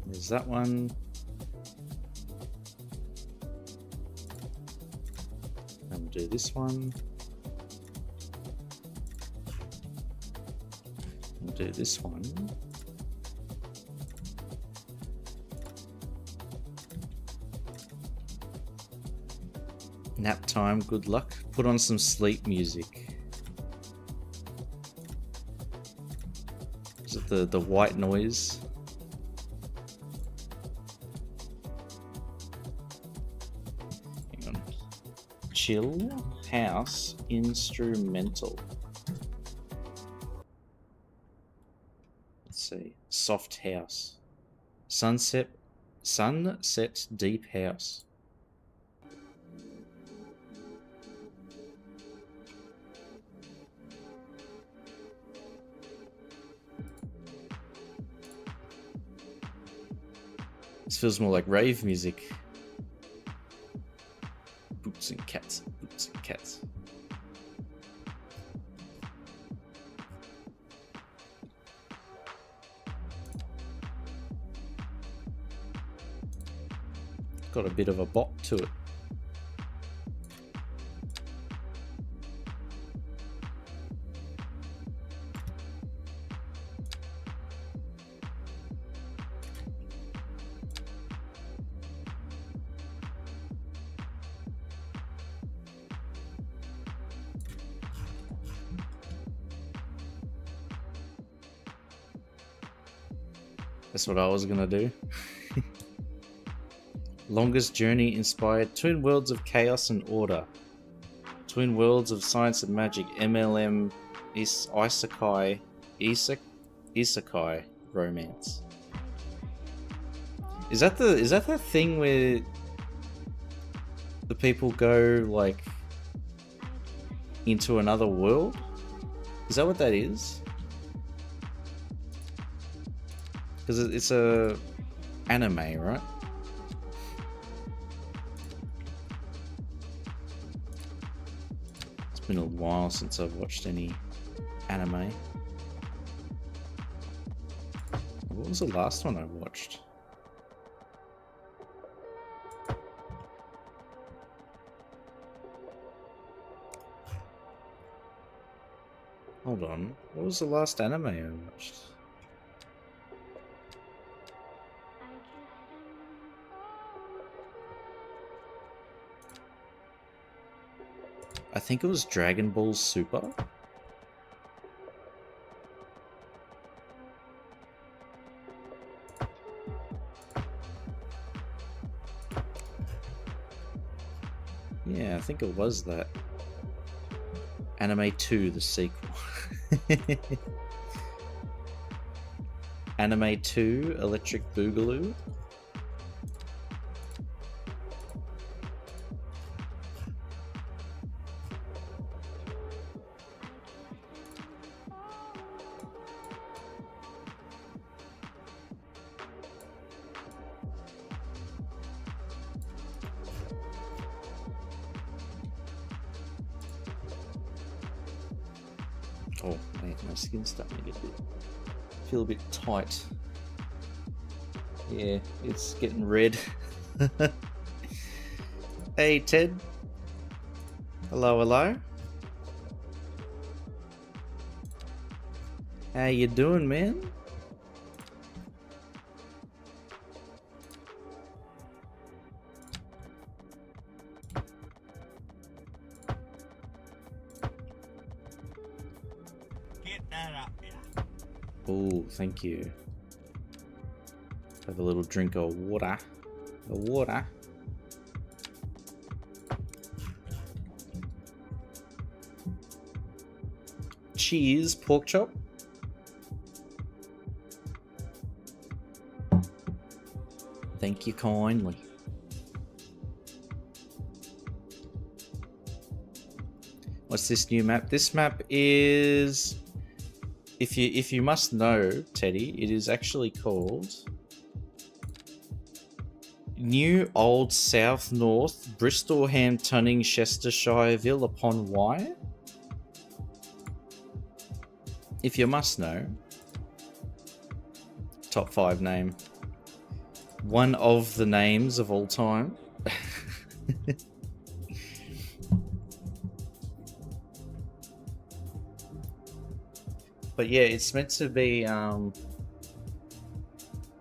There's that one. And we'll do this one. We'll do this one. Nap time, good luck. Put on some sleep music. Is it the white noise? Hang on. Chill house instrumental. Let's see. Soft house. Sunset deep house. This feels more like rave music. Boots and cats, boots and cats. Got a bit of a bop to it. That's what I was gonna do. Longest journey inspired twin worlds of chaos and order. Twin worlds of science and magic. MLM isekai romance. Is that the thing where the people go like into another world? Is that what that is? Because it's a anime, right? It's been a while since I've watched any anime. What was the last one I watched? Hold on. What was the last anime I watched? I think it was Dragon Ball Super. Yeah, I think it was that. Anime 2, the sequel. Anime 2, Electric Boogaloo. Oh, mate, my skin's starting to get feel a bit tight. Yeah, it's getting red. Hey, Ted. Hello, hello. How you doing, man? Get that up here. Oh, thank you. Have a little drink of water. The water. Cheers, pork chop. Thank you kindly. What's this new map? This map is, if you must know, Teddy, it is actually called New Old South North Bristolham Tunning Chestershireville upon Wye. If you must know, top 5 name. One of the names of all time. But yeah, it's meant to be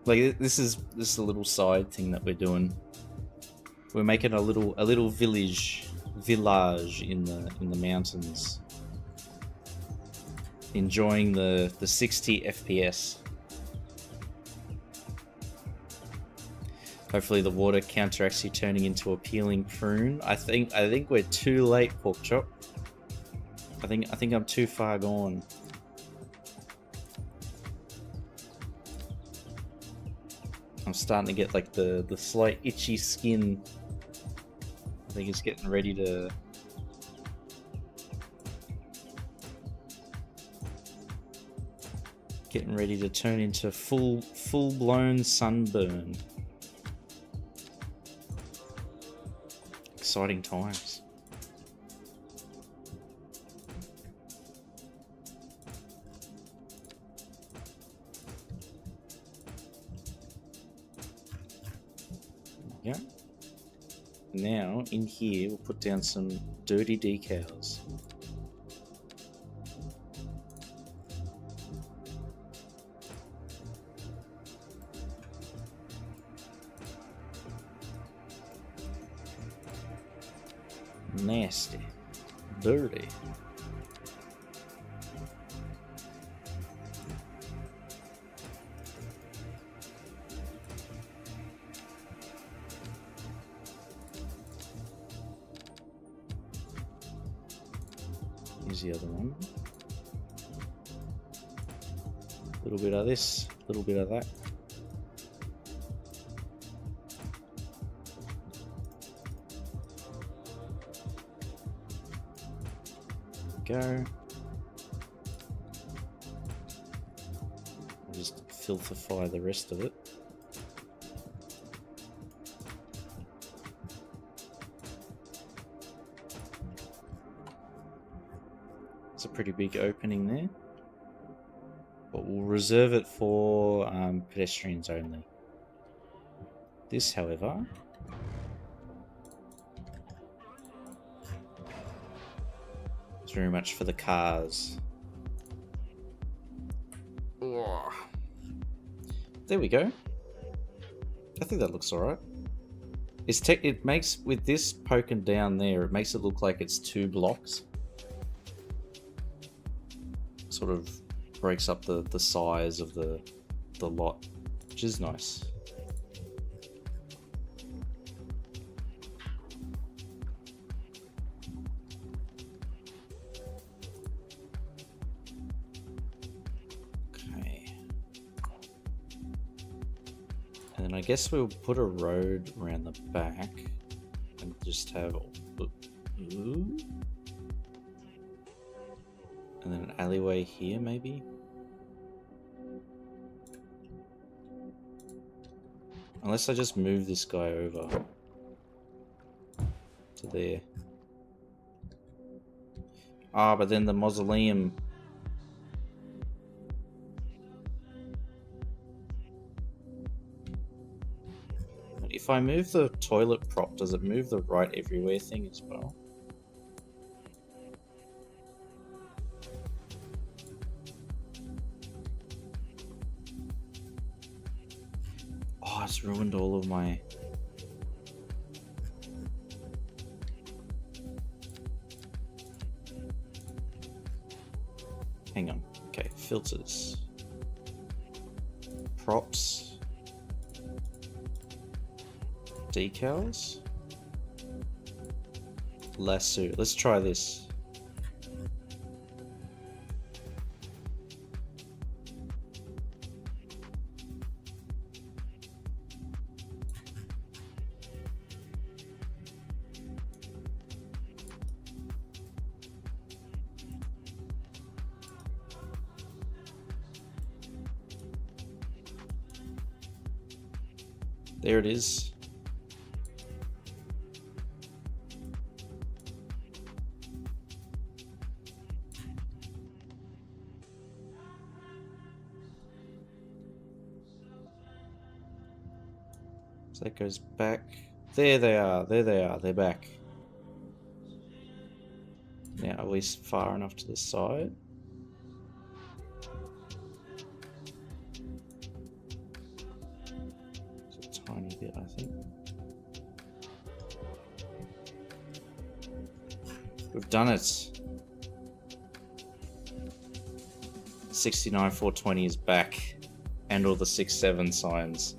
like this is a little side thing that we're doing. We're making a little village in the mountains. Enjoying the 60 FPS. Hopefully the water counteracts you turning into a peeling prune. I think we're too late, pork chop. I think I'm too far gone. I'm starting to get like the slight itchy skin. I think it's getting ready to turn into full-blown sunburn. Exciting times. Yeah. Now, in here, we'll put down some dirty decals. Nasty. Dirty. Here's the other one. A little bit of this, a little bit of that. Go. I'll just filthify the rest of it. It's a pretty big opening there, but we'll reserve it for pedestrians only. This, however, is very much for the cars. Oh. There we go. I think that looks alright. It makes, with this poking down there, it makes it look like it's 2 blocks. Sort of breaks up the size of the lot, which is nice. Okay. And then I guess we'll put a road around the back and just have and then an alleyway here, maybe? Unless I just move this guy over to there. Ah, but then the mausoleum. if I move the toilet prop, does it move the right everywhere thing as well? Oh, it's ruined all of my... Hang on. Okay, filters. Props. Decals. Lasso. Let's try this. There it is. So that goes back. There they are. There they are. They're back. Now, at least far enough to the side. It's a tiny bit, I think. We've done it. 69420 is back. And all the 6-7 signs.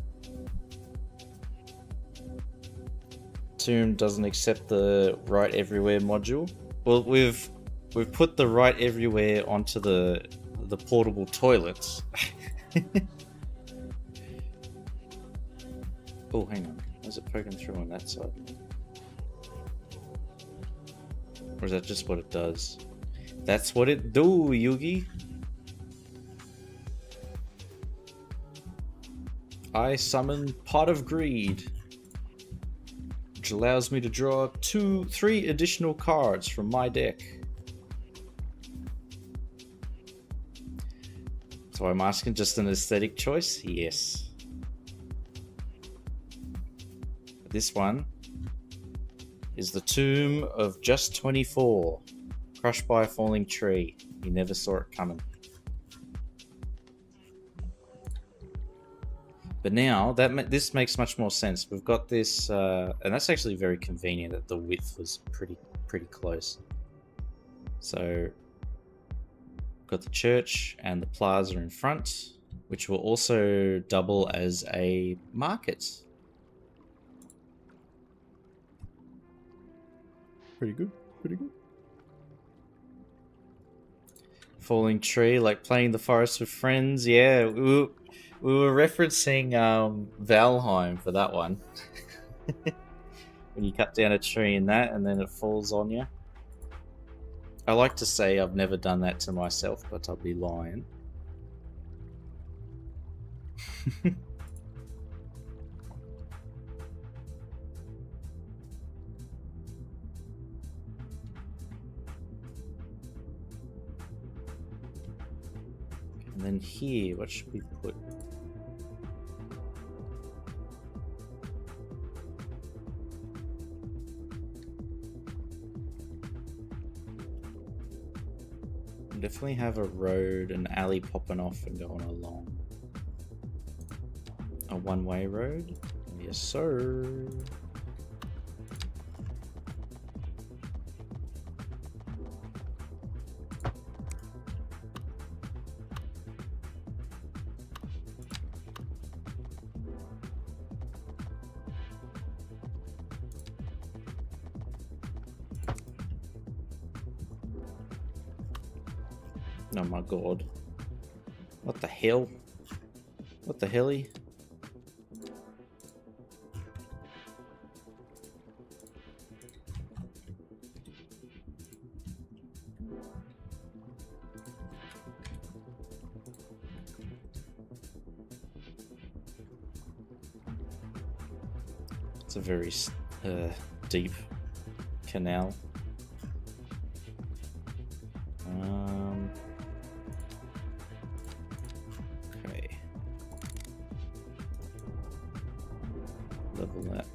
Tomb doesn't accept the right everywhere module. Well, we've put the right everywhere onto the portable toilets. Oh, hang on. Where's it poking through on that side? Or is that just what it does? That's what it do, Yugi. I summon Pot of Greed, which allows me to draw 3 additional cards from my deck. So I'm asking, just an aesthetic choice? Yes. This one is the Tomb of Just 24, crushed by a falling tree. You never saw it coming. But now this makes much more sense. We've got this, and that's actually very convenient that the width was pretty close. So, got the church and the plaza in front, which will also double as a market. Pretty good. Pretty good. Falling tree, like playing the forest with friends. Yeah, we were referencing Valheim for that one. When you cut down a tree in that and then it falls on you. I like to say I've never done that to myself, but I'll be lying. And then here, what should we put? Definitely have a road, an alley popping off and going along. A one-way road? Yes, sir. Oh my god. What the hell? What the helly? It's a very deep canal. Okay. Level that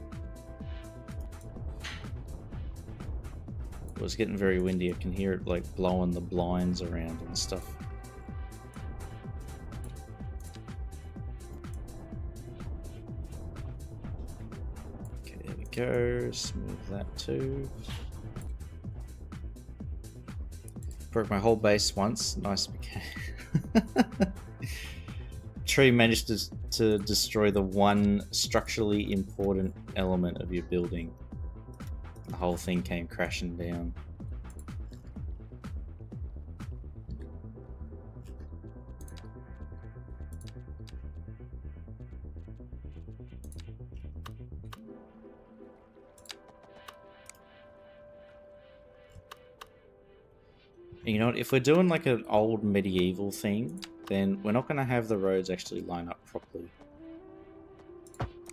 careful, it's getting very windy. I can hear it like blowing the blinds around and stuff. Okay, there we go. Smooth that too. Broke my whole base once. Nice. Tree managed to destroy the one structurally important element of your building. The whole thing came crashing down. You know what, if we're doing like an old medieval thing, then we're not going to have the roads actually line up properly.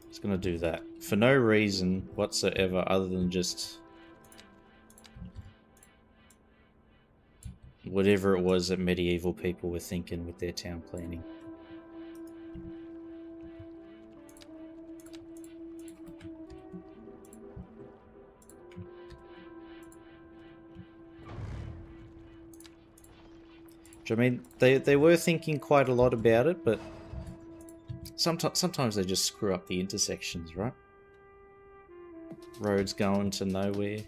It's going to do that for no reason whatsoever other than just whatever it was that medieval people were thinking with their town planning. I mean, they were thinking quite a lot about it, but sometimes they just screw up the intersections, right? Roads going to nowhere.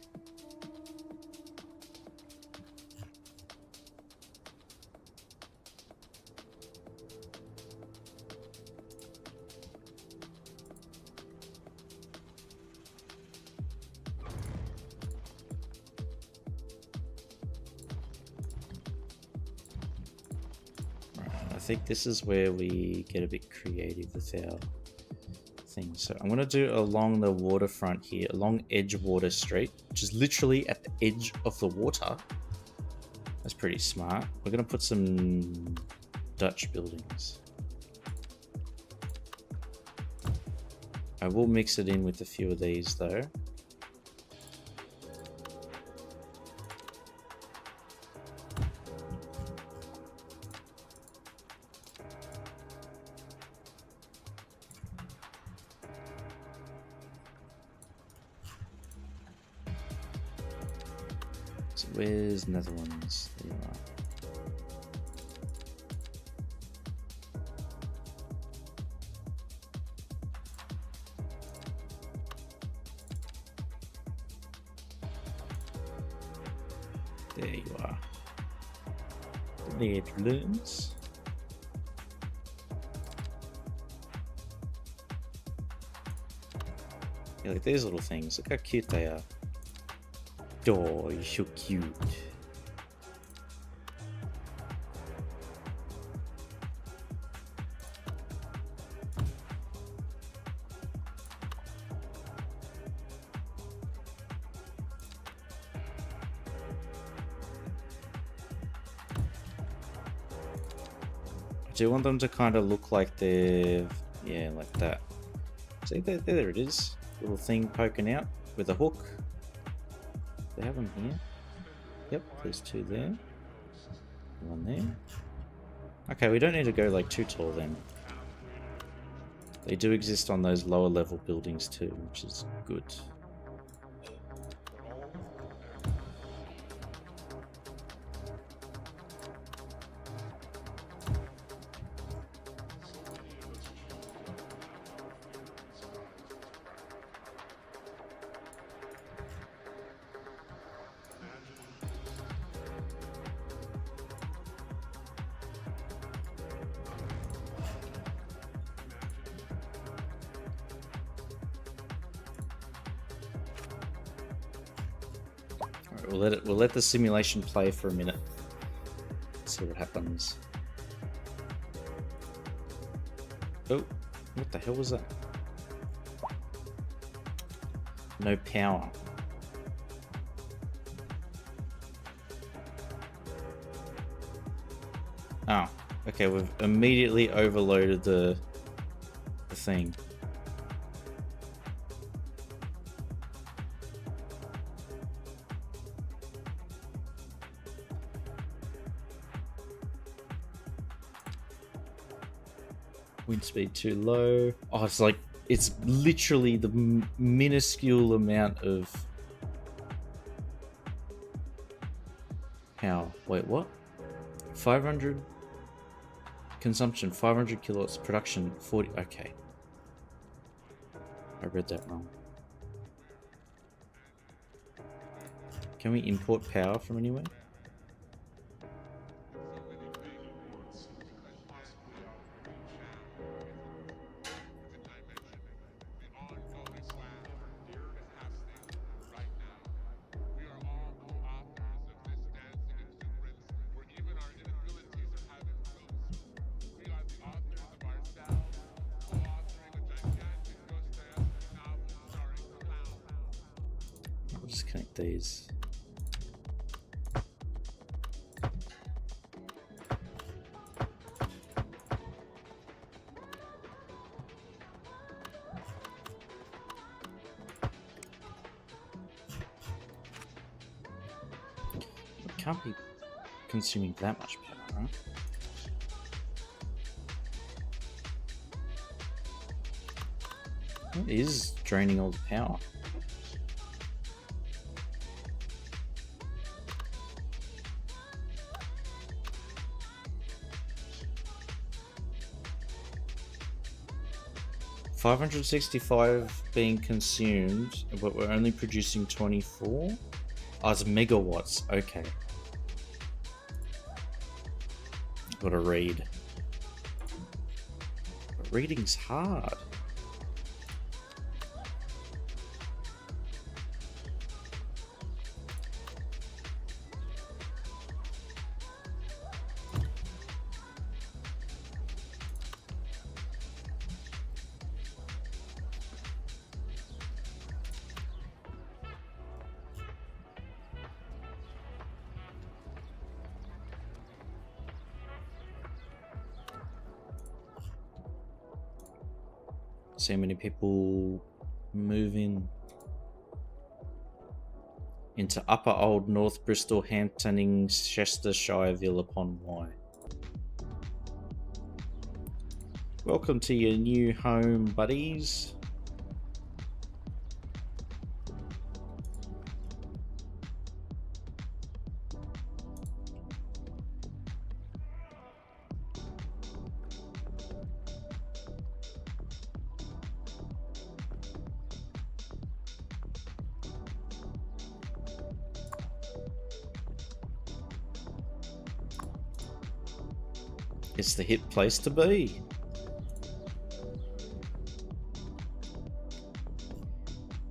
I think this is where we get a bit creative with our thing. So I'm going to do along the waterfront here, along Edgewater Street, which is literally at the edge of the water. That's pretty smart. We're going to put some Dutch buildings. I will mix it in with a few of these though. Where's Netherlands? There you are. There you are. The Netherlands. Yeah, like these little things. Look how cute they are. Oh, you're so cute. I do want them to kind of look like they're, yeah, like that. See, there it is. Little thing poking out with a hook. They have them here. Yep, there's two there. One there. Okay, we don't need to go like too tall then. They do exist on those lower level buildings too, which is good. We'll let the simulation play for a minute. See what happens. Oh, what the hell was that? No power. Oh, okay, we've immediately overloaded the thing. Wind speed too low. Oh, it's like, it's literally the minuscule amount of power. Wait, what? 500 consumption, 500 kilowatts, production 40. Okay, I read that wrong. Can we import power from anywhere? I'll just connect these. It can't be consuming that much power, right? It is draining all the power. $565 being consumed, but we're only producing 24? Oh, it's megawatts. Okay. Gotta read. But reading's hard. So many people moving into Upper Old North Bristol, Hamptoning, Chester, Shireville upon Wye. Welcome to your new home, buddies. It's the hit place to be.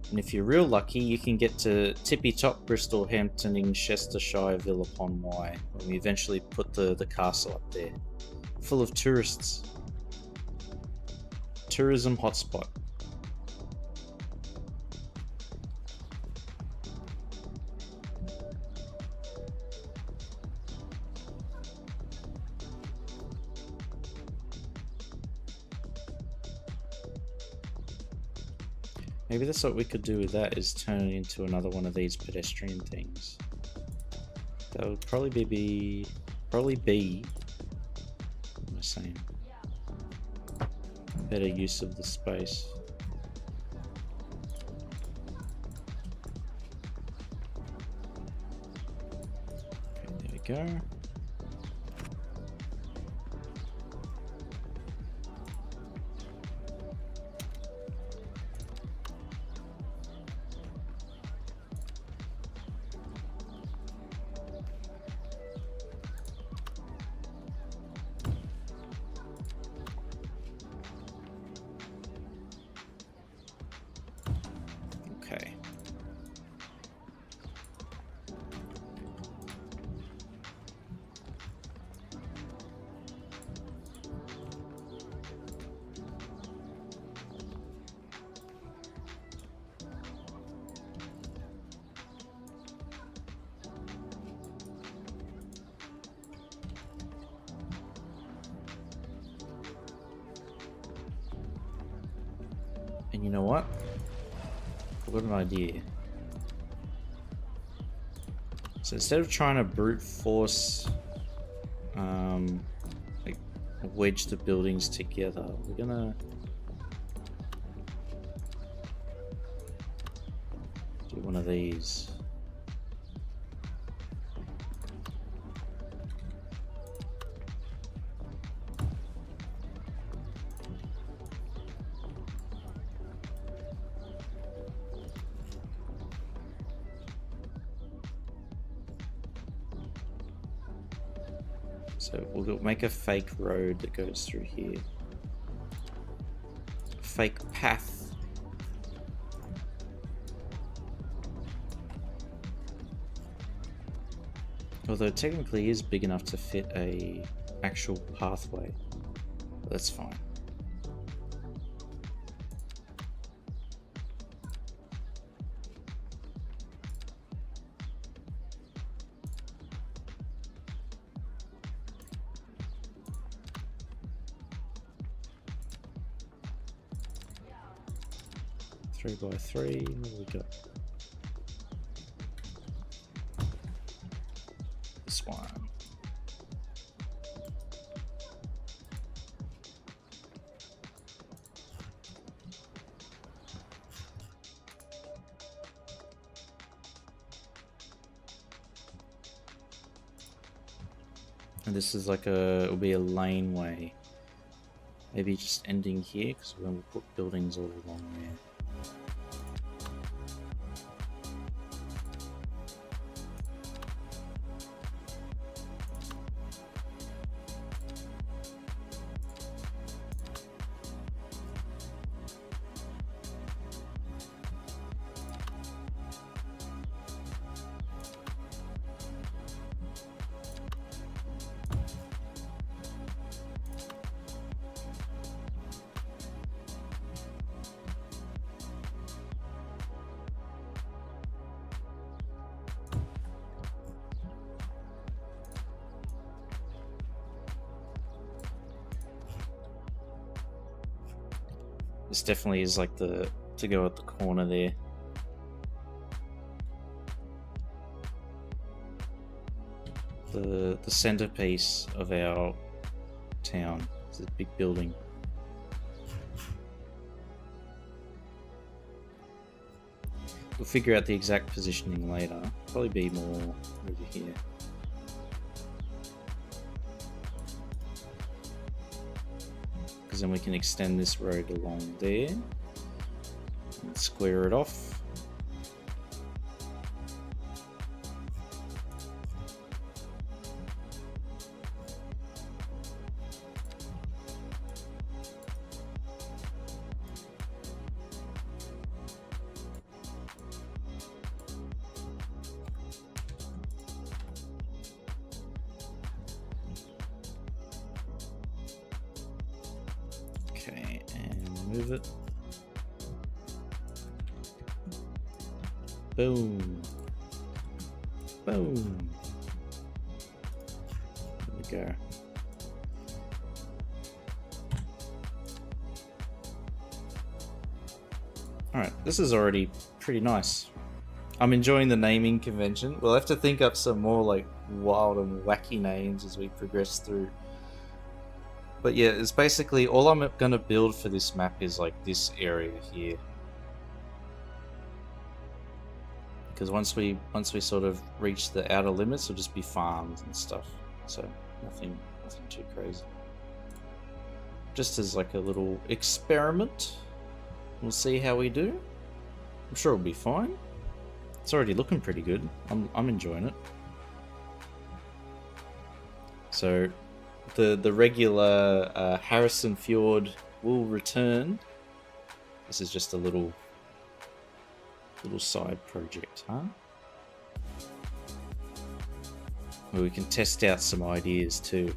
And if you're real lucky, you can get to Tippy Top, Bristol, Hamptoning, Chester, Shireville upon Wye, when we eventually put the castle up there. Full of tourists. Tourism hotspot. Maybe that's what we could do with that, is turn it into another one of these pedestrian things. That would probably be what am I saying? Better use of the space. Okay, there we go. Okay. And you know what? I've got an idea. So instead of trying to brute force, like wedge the buildings together, we're gonna do one of these. So we'll make a fake road that goes through here. Fake path. Although it technically is big enough to fit a actual pathway. But that's fine. Three by three, what do we got? This one. And this is like it'll be a laneway. Maybe just ending here, because then we'll put buildings all along there. This definitely is like to go at the corner there. The centerpiece of our town is this big building. We'll figure out the exact positioning later. Probably be more over here. Because then we can extend this road along there and square it off. Okay, and move it. Boom. Boom. There we go. Alright, this is already pretty nice. I'm enjoying the naming convention. We'll have to think up some more like wild and wacky names as we progress through. But yeah, it's basically all I'm gonna build for this map is like this area here. Because once we sort of reach the outer limits, it'll just be farms and stuff. So nothing too crazy. Just as like a little experiment. We'll see how we do. I'm sure it'll be fine. It's already looking pretty good. I'm enjoying it. So the regular Harrison Fjord will return. This is just a little side project, huh? Where we can test out some ideas too.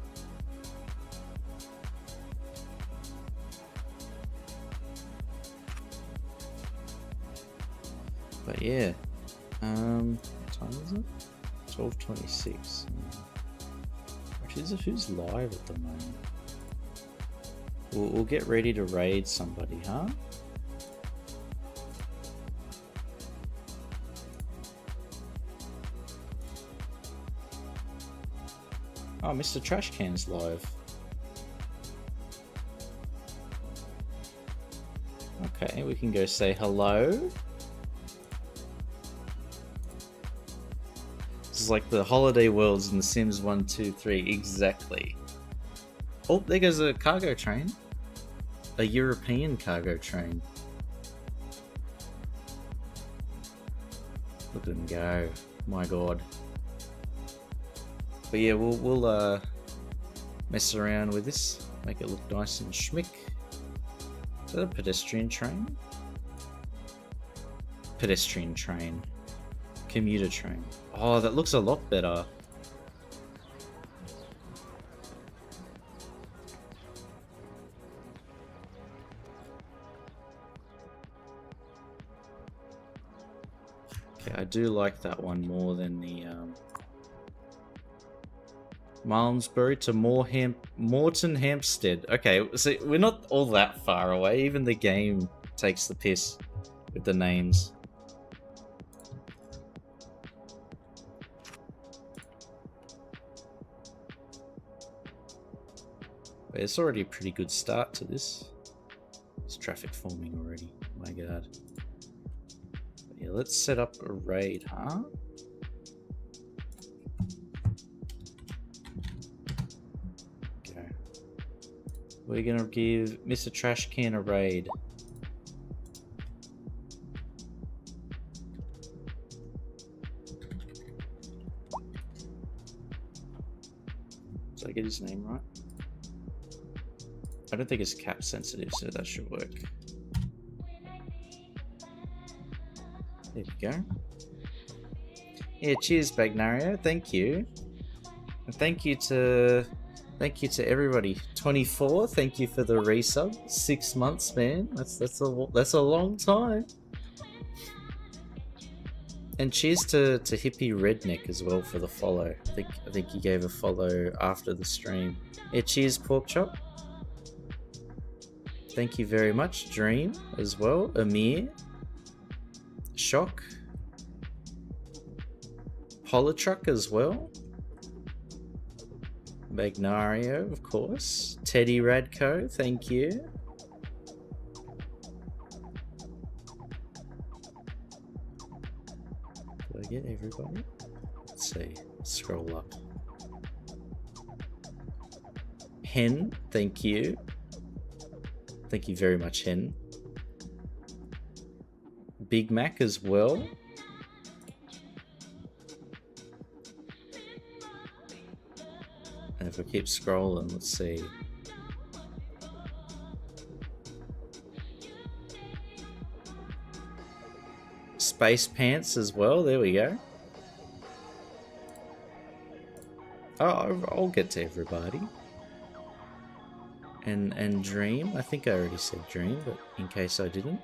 But yeah, what time is it? 12:26. Who's live at the moment? We'll get ready to raid somebody, huh? Oh, Mr. Trashcan's live. Okay, we can go say hello. This is like the holiday worlds in The Sims 1, 2, 3, exactly. Oh, there goes a cargo train. A European cargo train. Look at them go. My god. But yeah, we'll mess around with this, make it look nice and schmick. Is that a pedestrian train? Pedestrian train. Commuter train. Oh, that looks a lot better. Okay, I do like that one more than the Malmesbury to Morton Hampstead. Okay, so we're not all that far away. Even the game takes the piss with the names. But it's already a pretty good start to this. There's traffic forming already. My god. But yeah, let's set up a raid, huh? We're gonna give Mr. Trash Can a raid. Did I get his name right? I don't think it's cap sensitive, so that should work. There we go. Yeah, cheers, Bagnario. Thank you. And thank you to everybody. 24, thank you for the resub. 6 months, man. That's a long time. And cheers to Hippie Redneck as well for the follow. I think he gave a follow after the stream. Yeah, cheers, Porkchop. Thank you very much, Dream as well. Amir, Shock, Polytruck as well. Magnario, of course. Teddy Radco, thank you. Did I get everybody? Let's see. Scroll up. Hen, thank you. Thank you very much, Hen. Big Mac as well. And if I keep scrolling, let's see. Space Pants as well, there we go. Oh, I'll get to everybody. And Dream, I think I already said Dream, but in case I didn't.